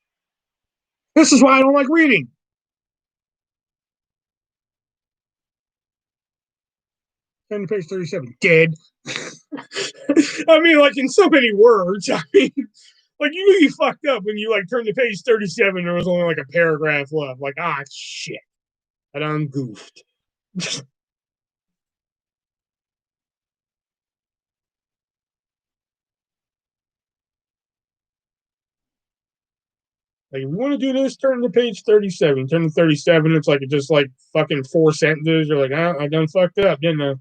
This is why I don't like reading. Turn to page 37. Dead. I mean, like in so many words. I mean, like you knew you fucked up when you like turned to page 37. There was only like a paragraph left. Like, ah, shit. I done goofed. Like, if you want to do this, turn to page 37. Turn to 37. It's like, just like fucking four sentences. You're like, ah, I done fucked up, didn't I?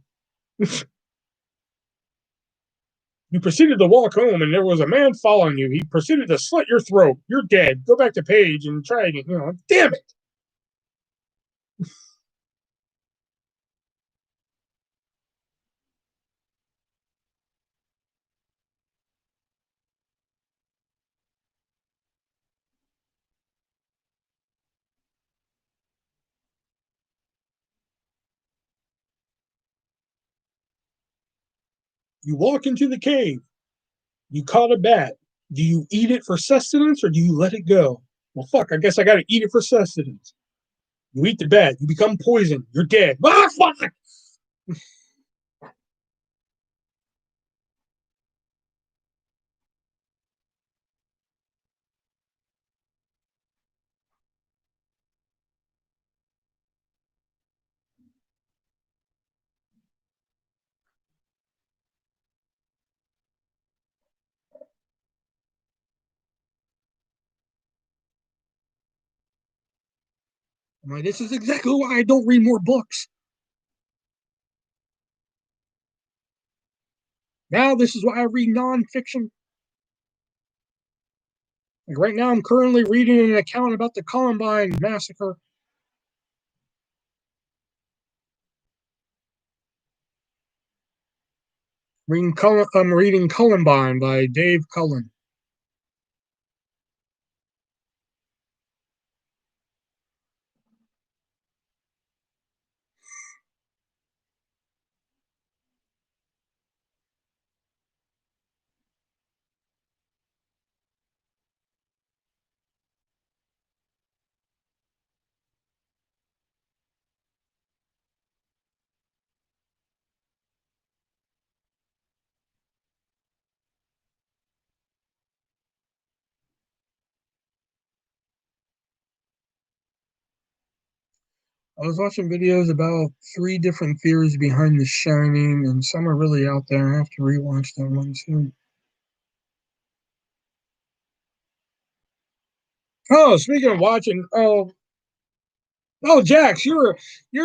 You proceeded to walk home and there was a man following you. He proceeded to slit your throat. You're dead. Go back to page and try again. You know, damn it. You walk into the cave. You caught a bat. Do you eat it for sustenance or do you let it go? Well, fuck, I guess I got to eat it for sustenance. You eat the bat. You become poisoned. You're dead. Ah, fuck. I'm like, this is exactly why I don't read more books. Now, this is why I read nonfiction. Like right now, I'm currently reading an account about the Columbine massacre. I'm reading Columbine by Dave Cullen. I was watching videos about three different theories behind The Shining, and some are really out there. I have to rewatch that one soon. Oh, speaking of watching, Jax, you're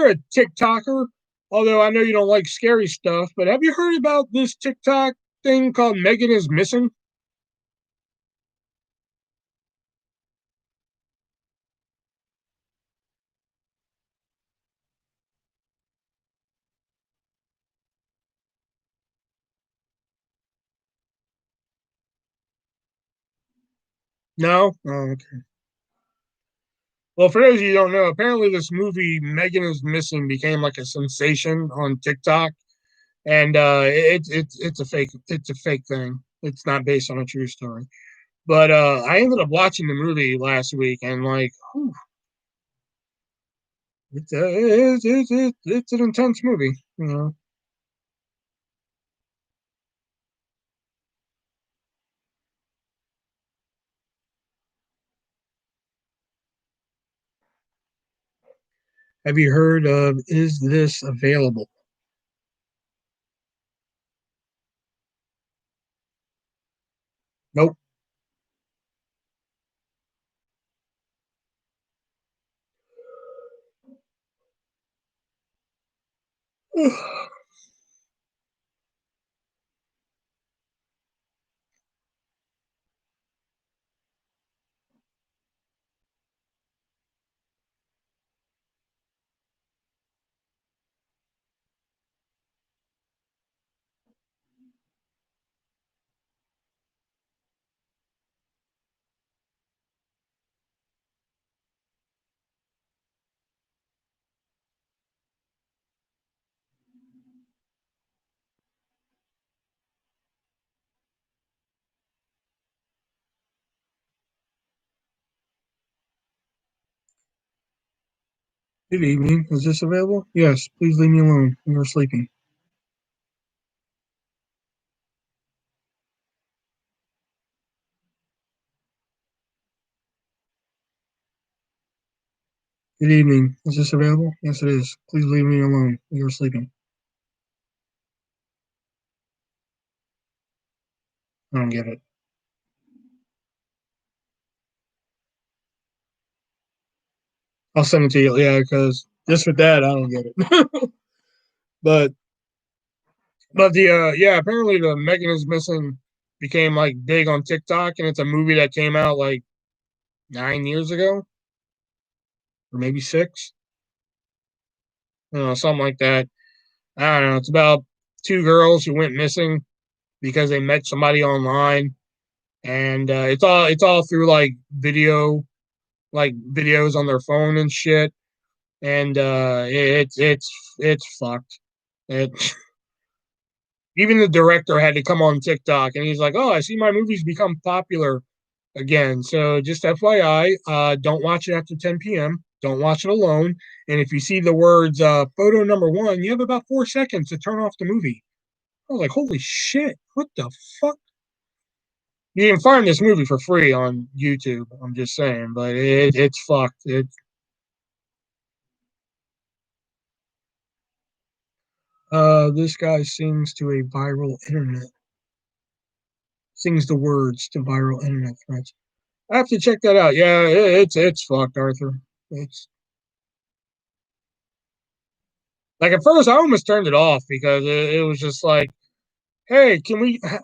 a TikToker. Although I know you don't like scary stuff, but have you heard about this TikTok thing called Megan is Missing? No. Oh, okay. Well, for those of you who don't know, apparently this movie Megan is Missing became like a sensation on TikTok, and it's a fake thing. It's not based on a true story. But I ended up watching the movie last week, and like, whew, it's an intense movie. You know, have you heard of Is This Available? Nope. Good evening. Is this available? Yes. Please leave me alone. We are sleeping. Good evening. Is this available? Yes, it is. Please leave me alone. We are sleeping. I don't get it. I'll send it to you. Yeah, because just with that, I don't get it. but the yeah, apparently the Megan is Missing became like big on TikTok, and it's a movie that came out like 9 years ago, or maybe six, something like that. I don't know. It's about two girls who went missing because they met somebody online, and it's all through like videos on their phone and shit, and it's fucked. It Even the director had to come on TikTok, and he's like, "Oh, I see my movies become popular again. So just FYI, don't watch it after 10 p.m. Don't watch it alone. And if you see the words photo number one, you have about 4 seconds to turn off the movie." I was like, "Holy shit! What the fuck?" You can find this movie for free on YouTube. I'm just saying, but it's fucked. This guy sings to a viral internet, sings the words to viral internet threads. I have to check that out. Yeah, it's fucked, Arthur. It's like at first I almost turned it off because it was just like, hey,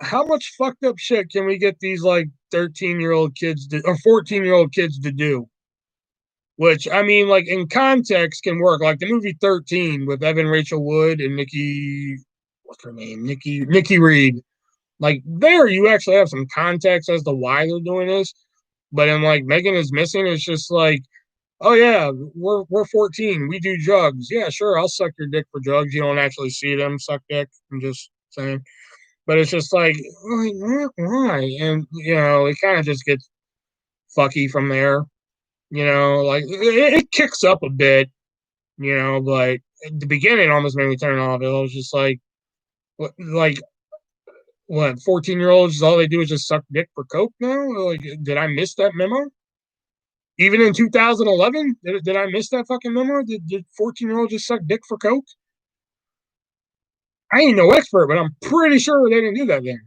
how much fucked up shit can we get these like 13-year-old kids or 14-year-old kids to do? Which I mean, like in context can work. Like the movie 13 with Evan Rachel Wood and what's her name? Nikki Reed. Like there you actually have some context as to why they're doing this. But in like Megan is Missing, it's just like, oh yeah, we're 14. We do drugs. Yeah, sure, I'll suck your dick for drugs. You don't actually see them suck dick. I'm just saying. But it's just like, why? And it kind of just gets fucky from there. Like it kicks up a bit. But at the beginning almost made me turn off. It was just like what 14-year-olds all they do is just suck dick for coke now. Like, did I miss that memo? Even in 2011, did I miss that fucking memo? Did 14-year-olds just suck dick for coke? I ain't no expert, but I'm pretty sure they didn't do that then.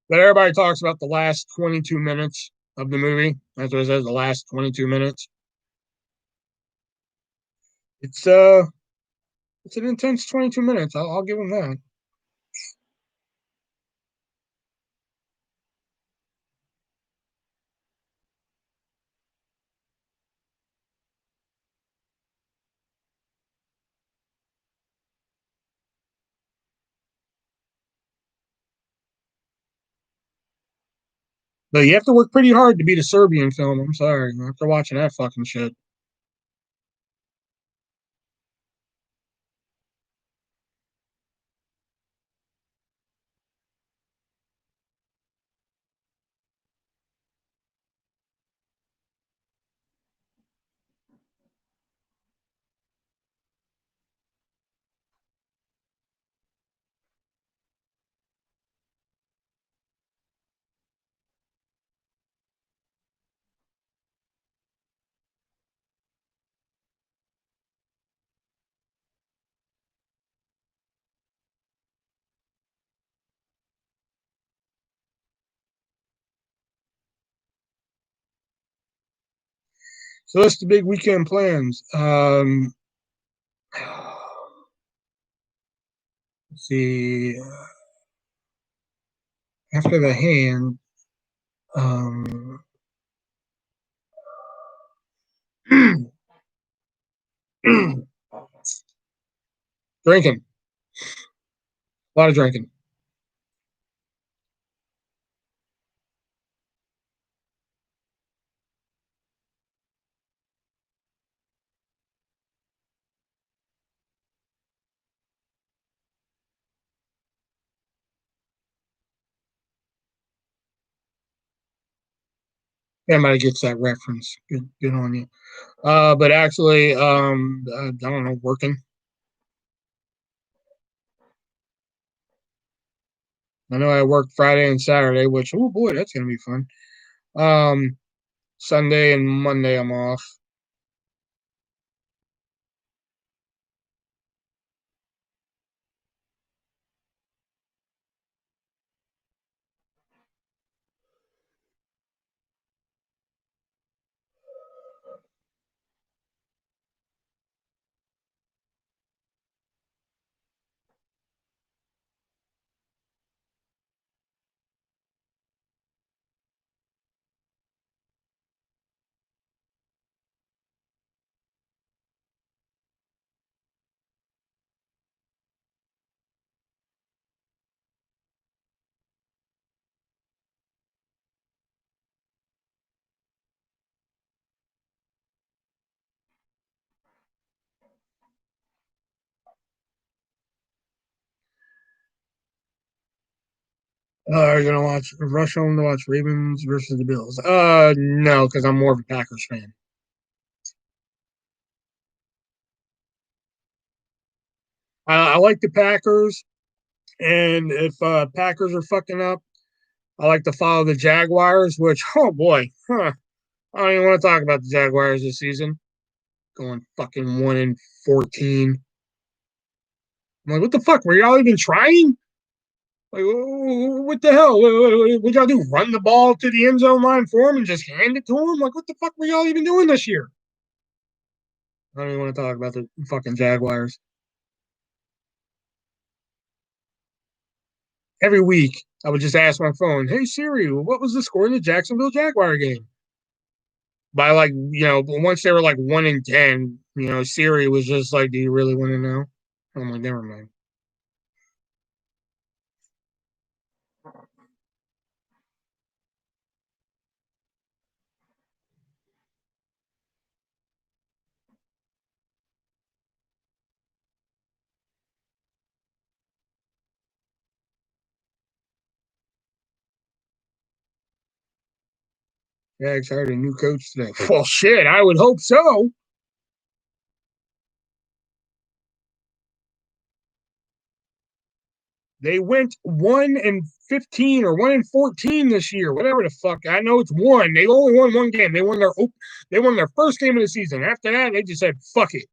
But everybody talks about the last 22 minutes of the movie. That's what it says, the last 22 minutes. It's uh it's an intense 22 minutes. I'll give them that. But you have to work pretty hard to beat a Serbian film. I'm sorry. After watching that fucking shit. So that's the big weekend plans. Let's see. After the hand, um, drinking, a lot of drinking. Everybody gets that reference. Good on you. But actually, I don't know, working. I know I work Friday and Saturday, which oh boy, that's gonna be fun. Um, Sunday and Monday I'm off. Are you gonna watch rush home to watch Ravens versus the Bills? No, because I'm more of a Packers fan. I like the Packers, and if Packers are fucking up, I like to follow the Jaguars. Which oh boy, I don't even want to talk about the Jaguars this season. Going fucking 1-14. I'm like, what the fuck? Were y'all even trying? Like, what the hell? What y'all do? Run the ball to the end zone line for him and just hand it to him? Like, what the fuck were y'all even doing this year? I don't even want to talk about the fucking Jaguars. Every week, I would just ask my phone, "Hey Siri, what was the score in the Jacksonville Jaguar game?" By like, once they were like 1-10, Siri was just like, "Do you really want to know?" I'm like, never mind. Jags hired a new coach today. Well, shit, I would hope so. They went 1-15 or 1-14 this year, whatever the fuck. I know it's one. They only won one game. They won their first game of the season. After that, they just said fuck it.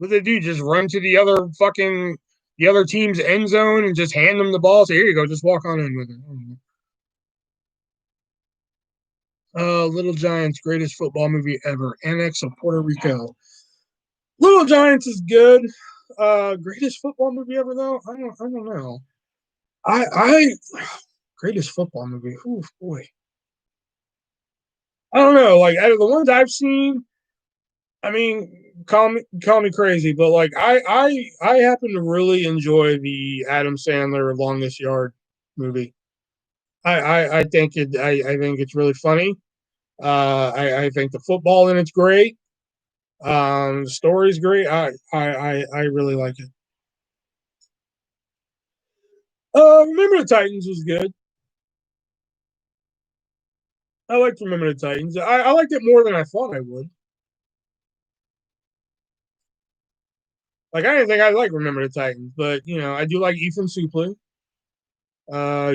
What they do? Just run to the other team's end zone and just hand them the ball. Say, here you go, just walk on in with it. Little Giants, greatest football movie ever. Annex of Puerto Rico. Little Giants is good. Greatest football movie ever though? I don't know. I greatest football movie. Oh boy. I don't know. Like out of the ones I've seen, I mean, call me crazy, but like I happen to really enjoy the Adam Sandler Longest Yard movie. I think I think it's really funny. I think the football in it's great. The story's great. I really like it. Remember the Titans was good. I liked Remember the Titans. I liked it more than I thought I would. Like I didn't think I'd like Remember the Titans, but you know I do like Ethan Suplee.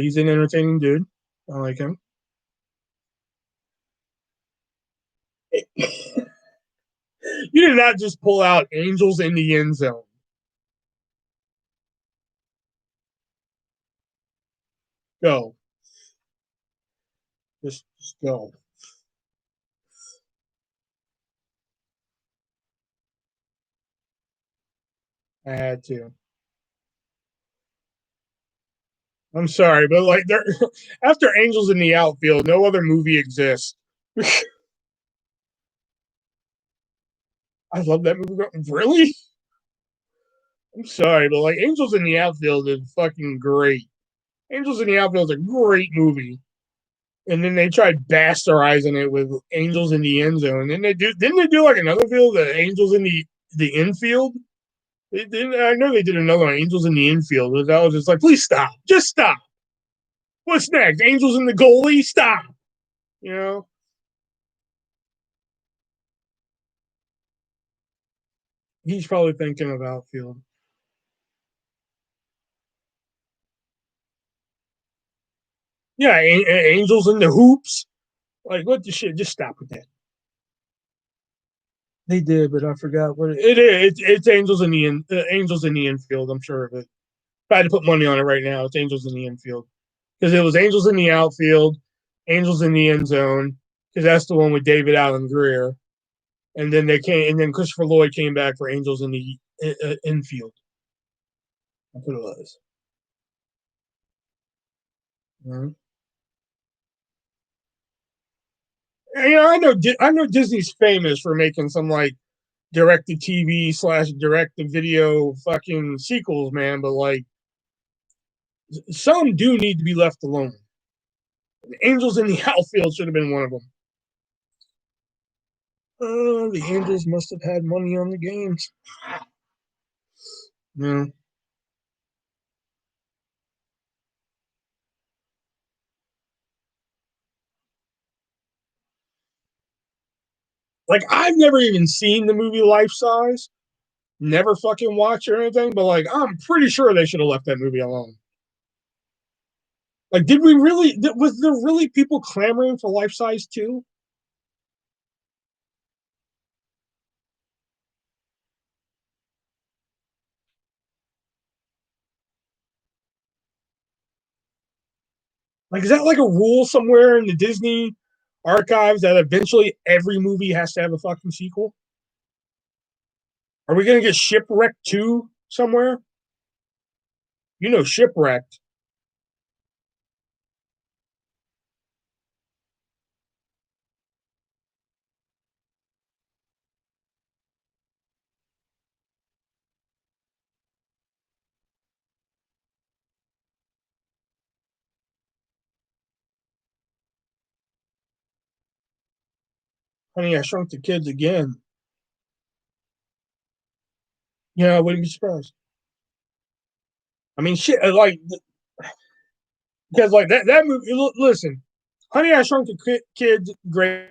He's an entertaining dude. I like him. You did not just pull out Angels in the End Zone. Go, just go. I had to. I'm sorry, but like there, after Angels in the Outfield, no other movie exists. I love that movie. Really? I'm sorry, but like Angels in the Outfield is fucking great. Angels in the Outfield is a great movie. And then they tried bastardizing it with Angels in the End Zone. And didn't they do like another field, the Angels in the infield? They didn't. I know they did another one, Angels in the Infield. But I was just like, please stop, just stop. What's next? Angels in the goalie? Stop. You know, he's probably thinking of outfield. Yeah, Angels in the hoops. Like what the shit? Just stop with that. They did, but I forgot what it is. It's Angels in the infield. I'm sure of it. If I had to put money on it right now, it's Angels in the infield because it was Angels in the outfield, Angels in the end zone because that's the one with David Allen Greer, and then and then Christopher Lloyd came back for Angels in the infield. That's what it was. Mhm. And, you know, I know Disney's famous for making some like direct to TV slash direct to video fucking sequels, man. But like some do need to be left alone. Angels in the outfield should have been one of them. The Angels must have had money on the games. Yeah. Like I've never even seen the movie Life Size. Never fucking watch or anything, but like I'm pretty sure they should have left that movie alone. Like, did we really? Was there really people clamoring for Life Size too? Like, is that like a rule somewhere in the Disney archives that eventually every movie has to have a fucking sequel? Are we gonna get Shipwrecked 2 somewhere? You know, Shipwrecked. Honey, I Shrunk the Kids again. Yeah, I wouldn't be surprised. I mean, shit, like because like that movie. Listen, Honey, I Shrunk the Kids. Great.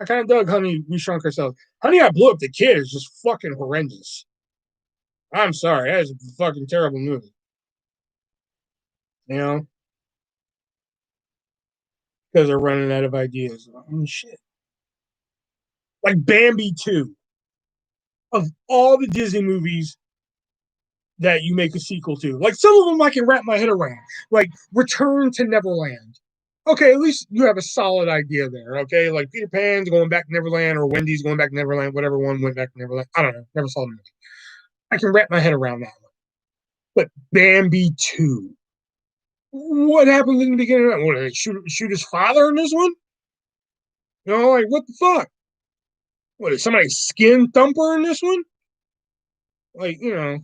I kind of dug Honey, We Shrunk Ourselves. Honey, I Blew Up the Kid is just fucking horrendous. I'm sorry, that is a fucking terrible movie. You know, because they're running out of ideas. I mean, shit. Like Bambi 2. of all the Disney movies that you make a sequel to. Like some of them I can wrap my head around. Like Return to Neverland. Okay, at least you have a solid idea there. Okay, like Peter Pan's going back to Neverland or Wendy's going back to Neverland, whatever one went back to Neverland. I don't know. Never saw the movie. I can wrap my head around that one. But Bambi 2. What happens in the beginning of that? What, did they shoot his father in this one? You know, like what the fuck? What is somebody skin thumper in this one? Like, you know,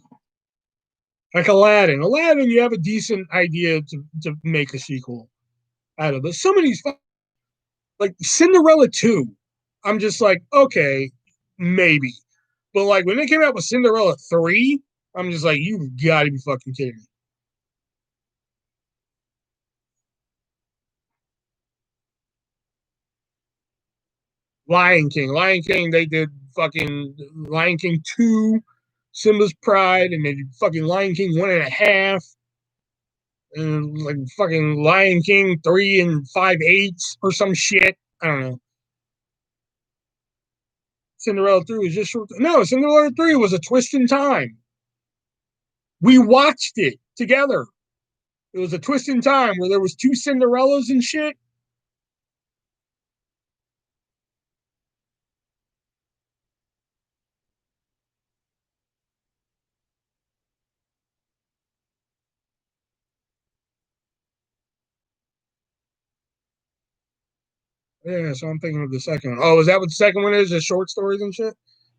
like Aladdin. Aladdin, you have a decent idea to make a sequel out of. But some of these, like Cinderella 2, I'm just like, okay, maybe. But like when they came out with Cinderella 3, I'm just like, you've got to be fucking kidding me. Lion King. Lion King, they did fucking Lion King 2, Simba's Pride, and they did fucking Lion King 1.5, and like fucking Lion King 3 and 5/8 or some shit. I don't know. Cinderella 3 was just short. No, Cinderella 3 was a twist in time. We watched it together. It was a twist in time where there was two Cinderellas and shit. Yeah, so I'm thinking of the second one. Oh, is that what the second one is? Just short stories and shit?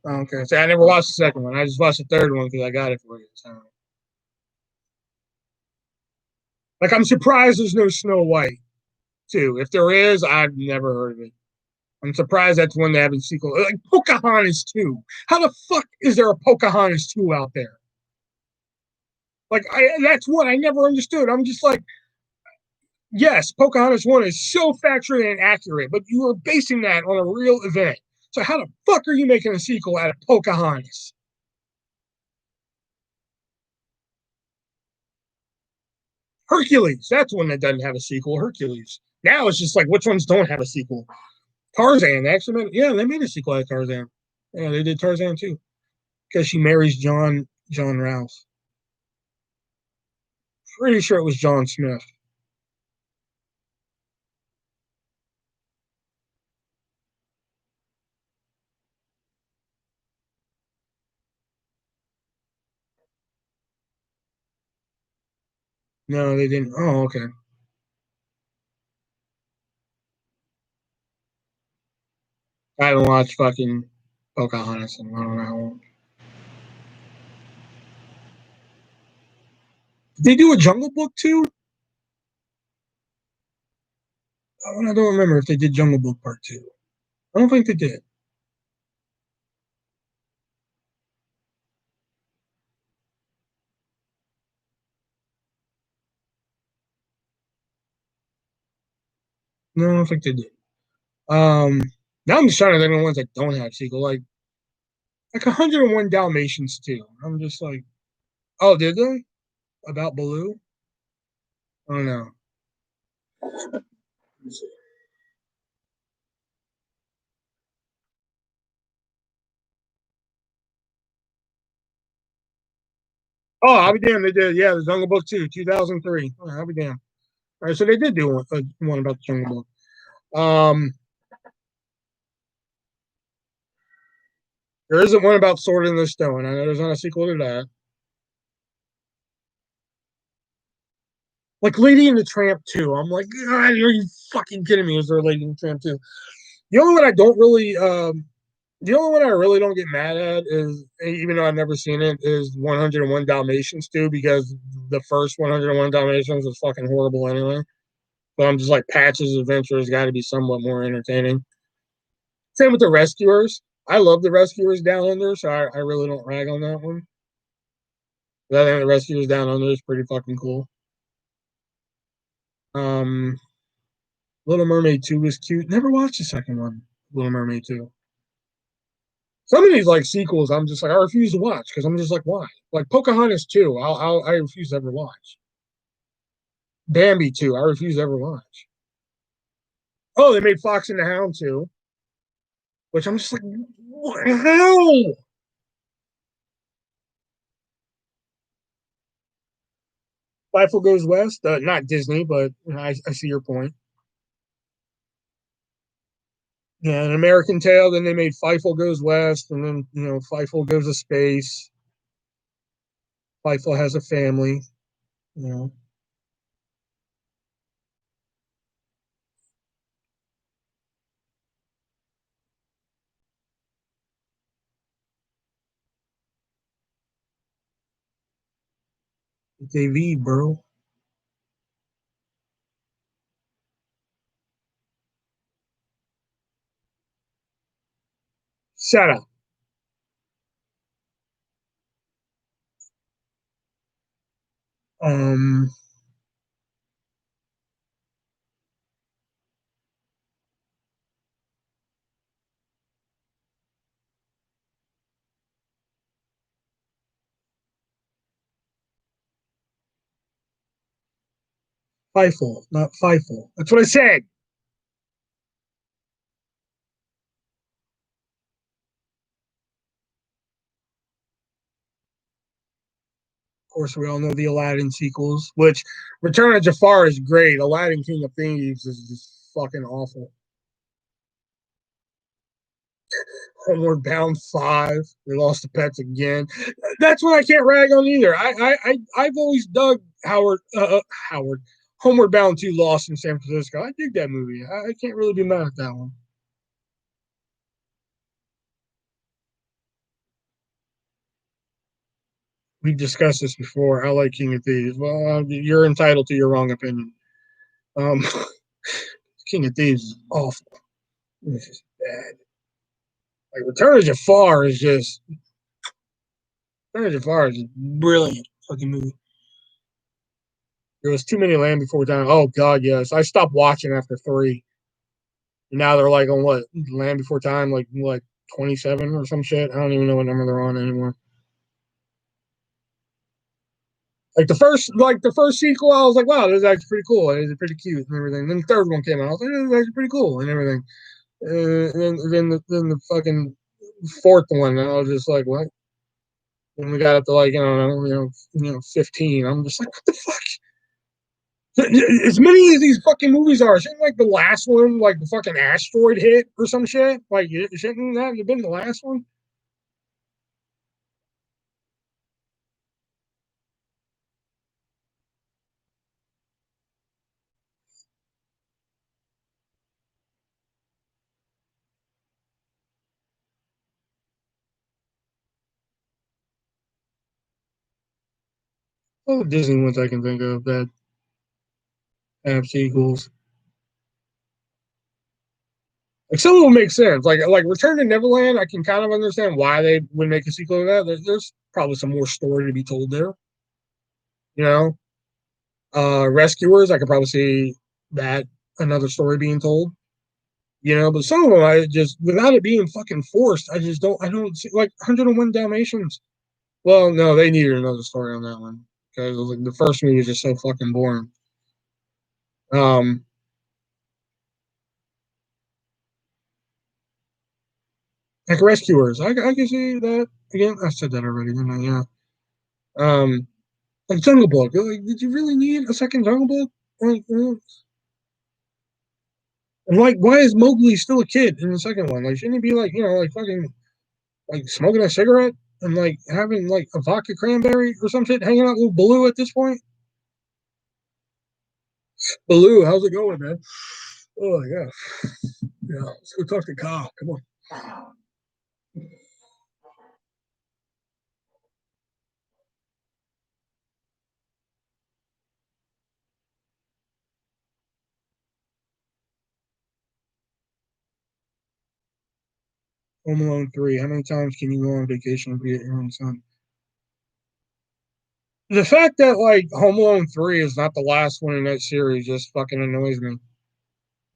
Oh, okay. So I never watched the second one. I just watched the third one because I got it for you. So. Like, I'm surprised there's no Snow White, too. If there is, I've never heard of it. I'm surprised that's one they haven't sequel. Like Pocahontas 2. How the fuck is there a Pocahontas 2 out there? Like, that's one I never understood. I'm just like, yes, Pocahontas 1 is so factually inaccurate, but you are basing that on a real event. So how the fuck are you making a sequel out of Pocahontas? Hercules, that's one that doesn't have a sequel. Hercules. Now it's just like which ones don't have a sequel. Tarzan, actually, yeah, they made a sequel out of Tarzan. Yeah, they did Tarzan too because she marries John Rouse. Pretty sure it was John Smith. No, they didn't. Oh, okay. I haven't watched fucking Pocahontas in I don't know how long. Did they do a Jungle Book too? I don't remember if they did Jungle Book Part 2. I don't think they did. No, I don't think they did. Um, Now I'm just trying to think of the ones that don't have sequel, like 101 Dalmatians too. I'm just like, oh, did they? About Baloo? Oh no. Oh, I'll be damned. They did. Yeah, the Jungle Book 2, 2003. Oh, I'll be damned. All right, so they did do one about the Jungle Book. There isn't one about Sword in the Stone. I know there's not a sequel to that. Like Lady and the Tramp 2. I'm like, God, are you fucking kidding me? Is there a Lady and the Tramp 2? The only one I don't really, the only one I really don't get mad at is, even though I've never seen it, is 101 Dalmatians 2 because the first 101 Dalmatians was fucking horrible anyway. So I'm just like, Patch's Adventure has got to be somewhat more entertaining. Same with the Rescuers. I love the Rescuers Down Under, so I really don't rag on that one. But I think the Rescuers Down Under is pretty fucking cool. Um, Little Mermaid 2 was cute. Never watched the second one, Little Mermaid 2. Some of these like sequels, I'm just like I refuse to watch because I'm just like why? Like Pocahontas 2, I refuse to ever watch. Bambi 2, I refuse to ever watch. Oh, they made Fox and the Hound 2, which I'm just like, how? Fievel Goes West, not Disney, but I see your point. Yeah, an American Tail. Then they made Fievel Goes West, and then Fievel Goes to Space. Fievel Has a Family. You know, TV, bro. Shut up. Um, Fievel, not Fievel. That's what I said. Of course, we all know the Aladdin sequels, which Return of Jafar is great. Aladdin King of Thieves is just fucking awful. Homeward Bound 5. They lost the pets again. That's what I can't rag on either. I've always dug Howard Homeward Bound 2 Lost in San Francisco. I dig that movie. I can't really be mad at that one. We discussed this before. I like King of Thieves. Well, you're entitled to your wrong opinion. Um, King of Thieves is awful. It's just bad. Like Return of Jafar is just Return of Jafar is a brilliant fucking movie. There was too many Land Before Time. Oh God, yes. I stopped watching after three. And now they're like on what Land Before Time, like 27 or some shit. I don't even know what number they're on anymore. Like the first sequel, I was like, wow, this is actually pretty cool. It's pretty cute and everything. Then the third one came out. I was like, this is actually pretty cool and everything. And then the fucking fourth one, and I was just like, what? And we got up to like 15. I'm just like, what the fuck? As many as these fucking movies are, shouldn't like the last one, like the fucking asteroid hit or some shit? Like, shouldn't that have been the last one? All the Disney ones I can think of that have sequels. Like some of them make sense. Like Return to Neverland, I can kind of understand why they would make a sequel to that. There's probably some more story to be told there. You know, Rescuers, I could probably see that another story being told. But some of them I just without it being fucking forced, I don't see like 101 Dalmatians. Well, no, they needed another story on that one because like, the first movie was just so fucking boring. Um, like Rescuers, I can see that again. I said that already, didn't I? Yeah. Um, like Jungle Book. Like, did you really need a second Jungle Book? And like, why is Mowgli still a kid in the second one? Like, shouldn't he be like, like fucking like smoking a cigarette and like having like a vodka cranberry or some shit, hanging out with Baloo at this point? Baloo, how's it going, man? Oh yeah, yeah. Let's go talk to Kyle. Come on. Home Alone 3. How many times can you go on vacation and be at your own son? The fact that like Home Alone 3 is not the last one in that series just fucking annoys me.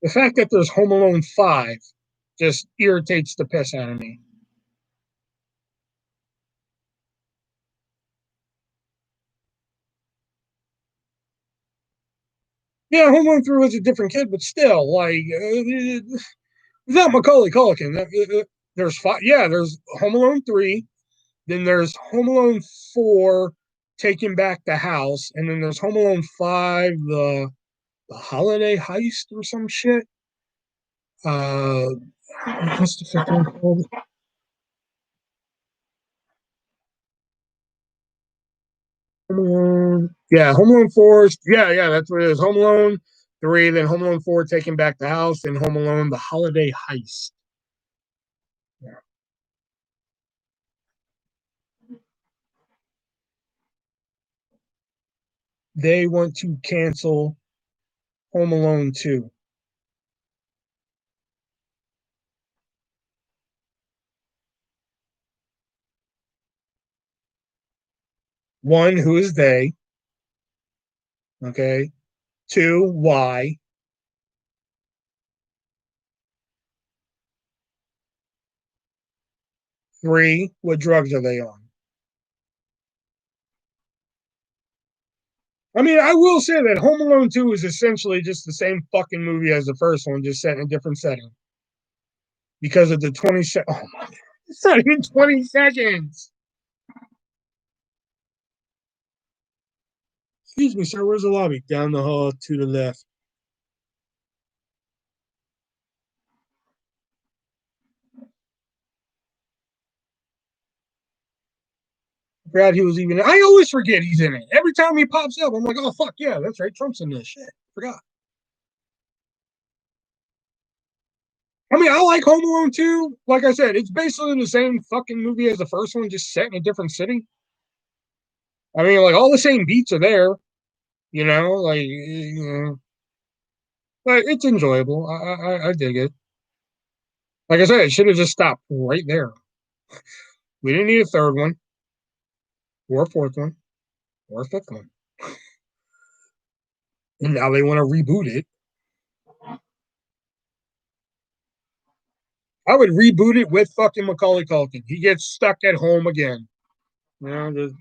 The fact that there's Home Alone 5 just irritates the piss out of me. Yeah, Home Alone 3 was a different kid, but still, like, without Macaulay Culkin, there's five. Yeah, there's Home Alone 3, then there's Home Alone 4 Taking Back the House, and then there's Home Alone 5, the Holiday Heist or some shit. What's the fifth one called? Home Alone. Yeah, Home Alone 4. Yeah, that's what it is. Home Alone 3, then Home Alone 4, Taking Back the House, and Home Alone, the Holiday Heist. Yeah. They want to cancel Home Alone 2. One, who is they? Okay. Two, why? Three, what drugs are they on? I mean, I will say that Home Alone 2 is essentially just the same fucking movie as the first one, just set in a different setting. Because of the 20 seconds. Oh my God. It's not even 20 seconds. Excuse me, sir. Where's the lobby? Down the hall to the left. Forgot he was even. I always forget he's in it. Every time he pops up, I'm like, oh fuck yeah, that's right. Trump's in this shit. Forgot. I mean, I like Home Alone 2. Like I said, it's basically the same fucking movie as the first one, just set in a different city. I mean, like all the same beats are there, but it's enjoyable. I dig it. Like I said, it should have just stopped right there. We didn't need a third one, or a fourth one, or a fifth one. And now they want to reboot it. I would reboot it with fucking Macaulay Culkin. He gets stuck at home again. Just,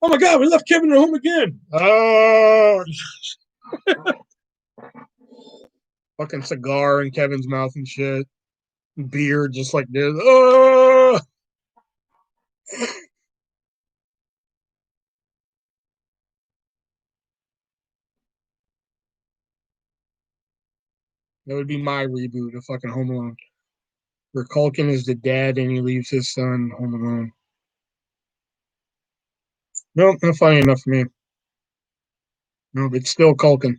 oh my God, we left Kevin at home again. Oh, fucking cigar in Kevin's mouth and shit. Beer just like this. Oh, that would be my reboot of fucking Home Alone. Where Culkin is the dad and he leaves his son home alone. Nope, not funny enough for me. No, it's still Culkin.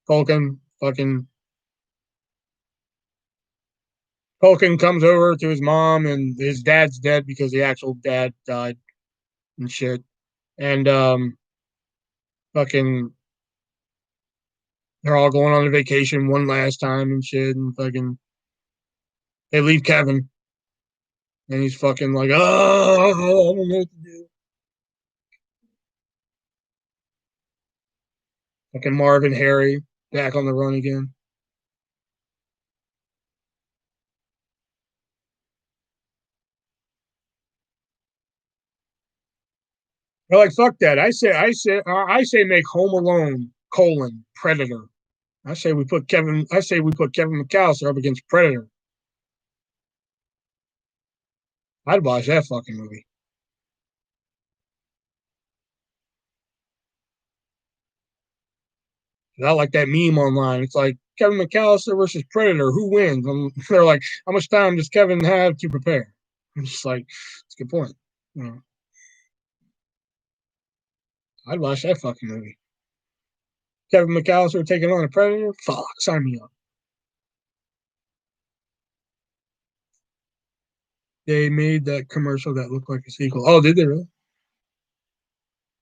Culkin fucking Culkin comes over to his mom and his dad's dead because the actual dad died and shit. And fucking they're all going on a vacation one last time and shit and fucking they leave Kevin and he's fucking like, oh, I don't know what to do. Fucking Marvin Harry back on the run again. They're like, fuck that. I say make Home Alone Predator. I say we put Kevin McAllister up against Predator. I'd watch that fucking movie. I like that meme online. It's like Kevin McAllister versus Predator. Who wins? And they're like, how much time does Kevin have to prepare? I'm just like, it's a good point. I'd watch that fucking movie. Kevin McAllister taking on a Predator? Fuck, sign me up. They made that commercial that looked like a sequel. Oh, did they really?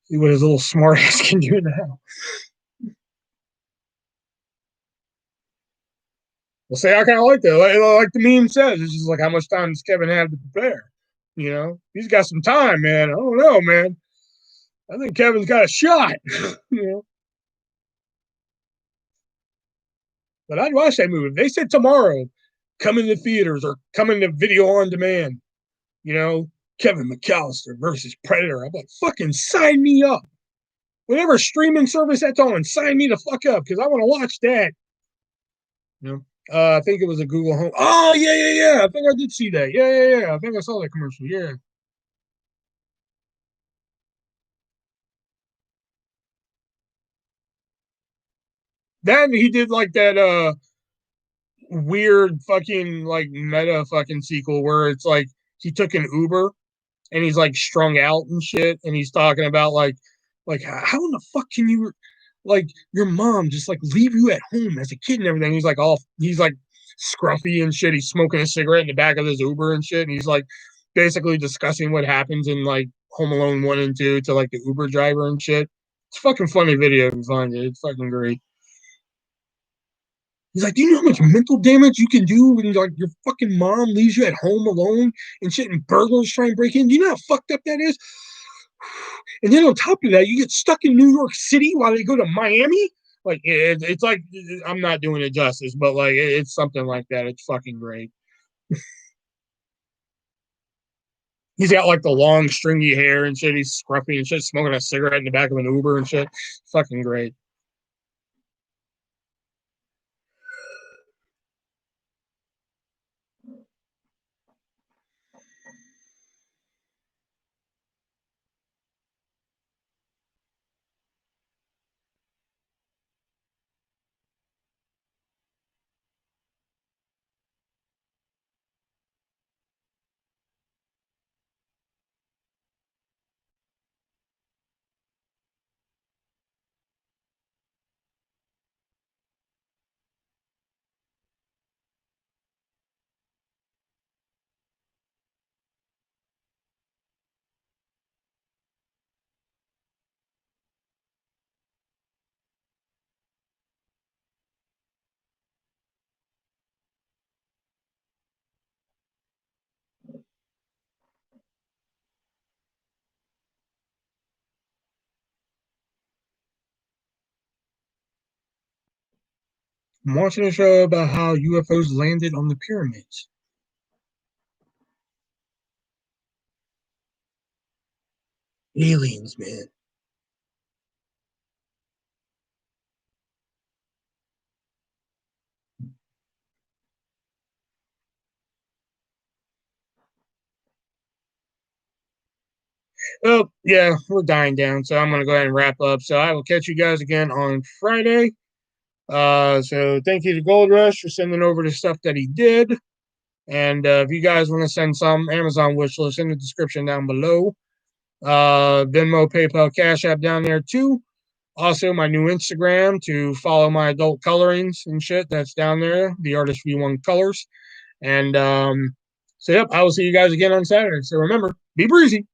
See what his little smart ass can do now. Well, say I kind of like that. Like the meme says, it's just like how much time does Kevin have to prepare? He's got some time, man. I don't know, man. I think Kevin's got a shot. you know, but I'd watch that movie. If they said tomorrow, come into theaters or come into video on demand. You know, Kevin McAllister versus Predator. I'm like, fucking sign me up. Whatever streaming service that's on, sign me the fuck up because I want to watch that. You know, I think it was a Google Home. Oh yeah. I think I did see that. Yeah. I think I saw that commercial. Yeah. Then he did like that weird fucking like meta fucking sequel where it's like he took an Uber and he's like strung out and shit, and he's talking about like how in the fuck can you like your mom just like leave you at home as a kid and everything. He's like scruffy and shit. He's smoking a cigarette in the back of his Uber and shit, and he's like basically discussing what happens in like Home Alone 1 and 2 to like the Uber driver and shit. It's a fucking funny video if you find it. It's fucking great. He's like, do you know how much mental damage you can do when like your fucking mom leaves you at home alone and shit, and burglars try and break in? Do you know how fucked up that is? And then on top of that, you get stuck in New York City while they go to Miami. Like it's like I'm not doing it justice, but like it's something like that. It's fucking great. He's got like the long stringy hair and shit. He's scruffy and shit, smoking a cigarette in the back of an Uber and shit. Fucking great. I'm watching a show about how UFOs landed on the pyramids. Aliens, man. Oh, yeah, we're dying down, so I'm gonna go ahead and wrap up. So I will catch you guys again on Friday. So thank you to Goldrush for sending over the stuff that he did. And if you guys want to send some Amazon wish list in the description down below. Venmo, PayPal, Cash App down there too. Also, my new Instagram to follow my adult colorings and shit. That's down there, the Artist V1 colors. And so, yep, I will see you guys again on Saturday. So remember, be breezy.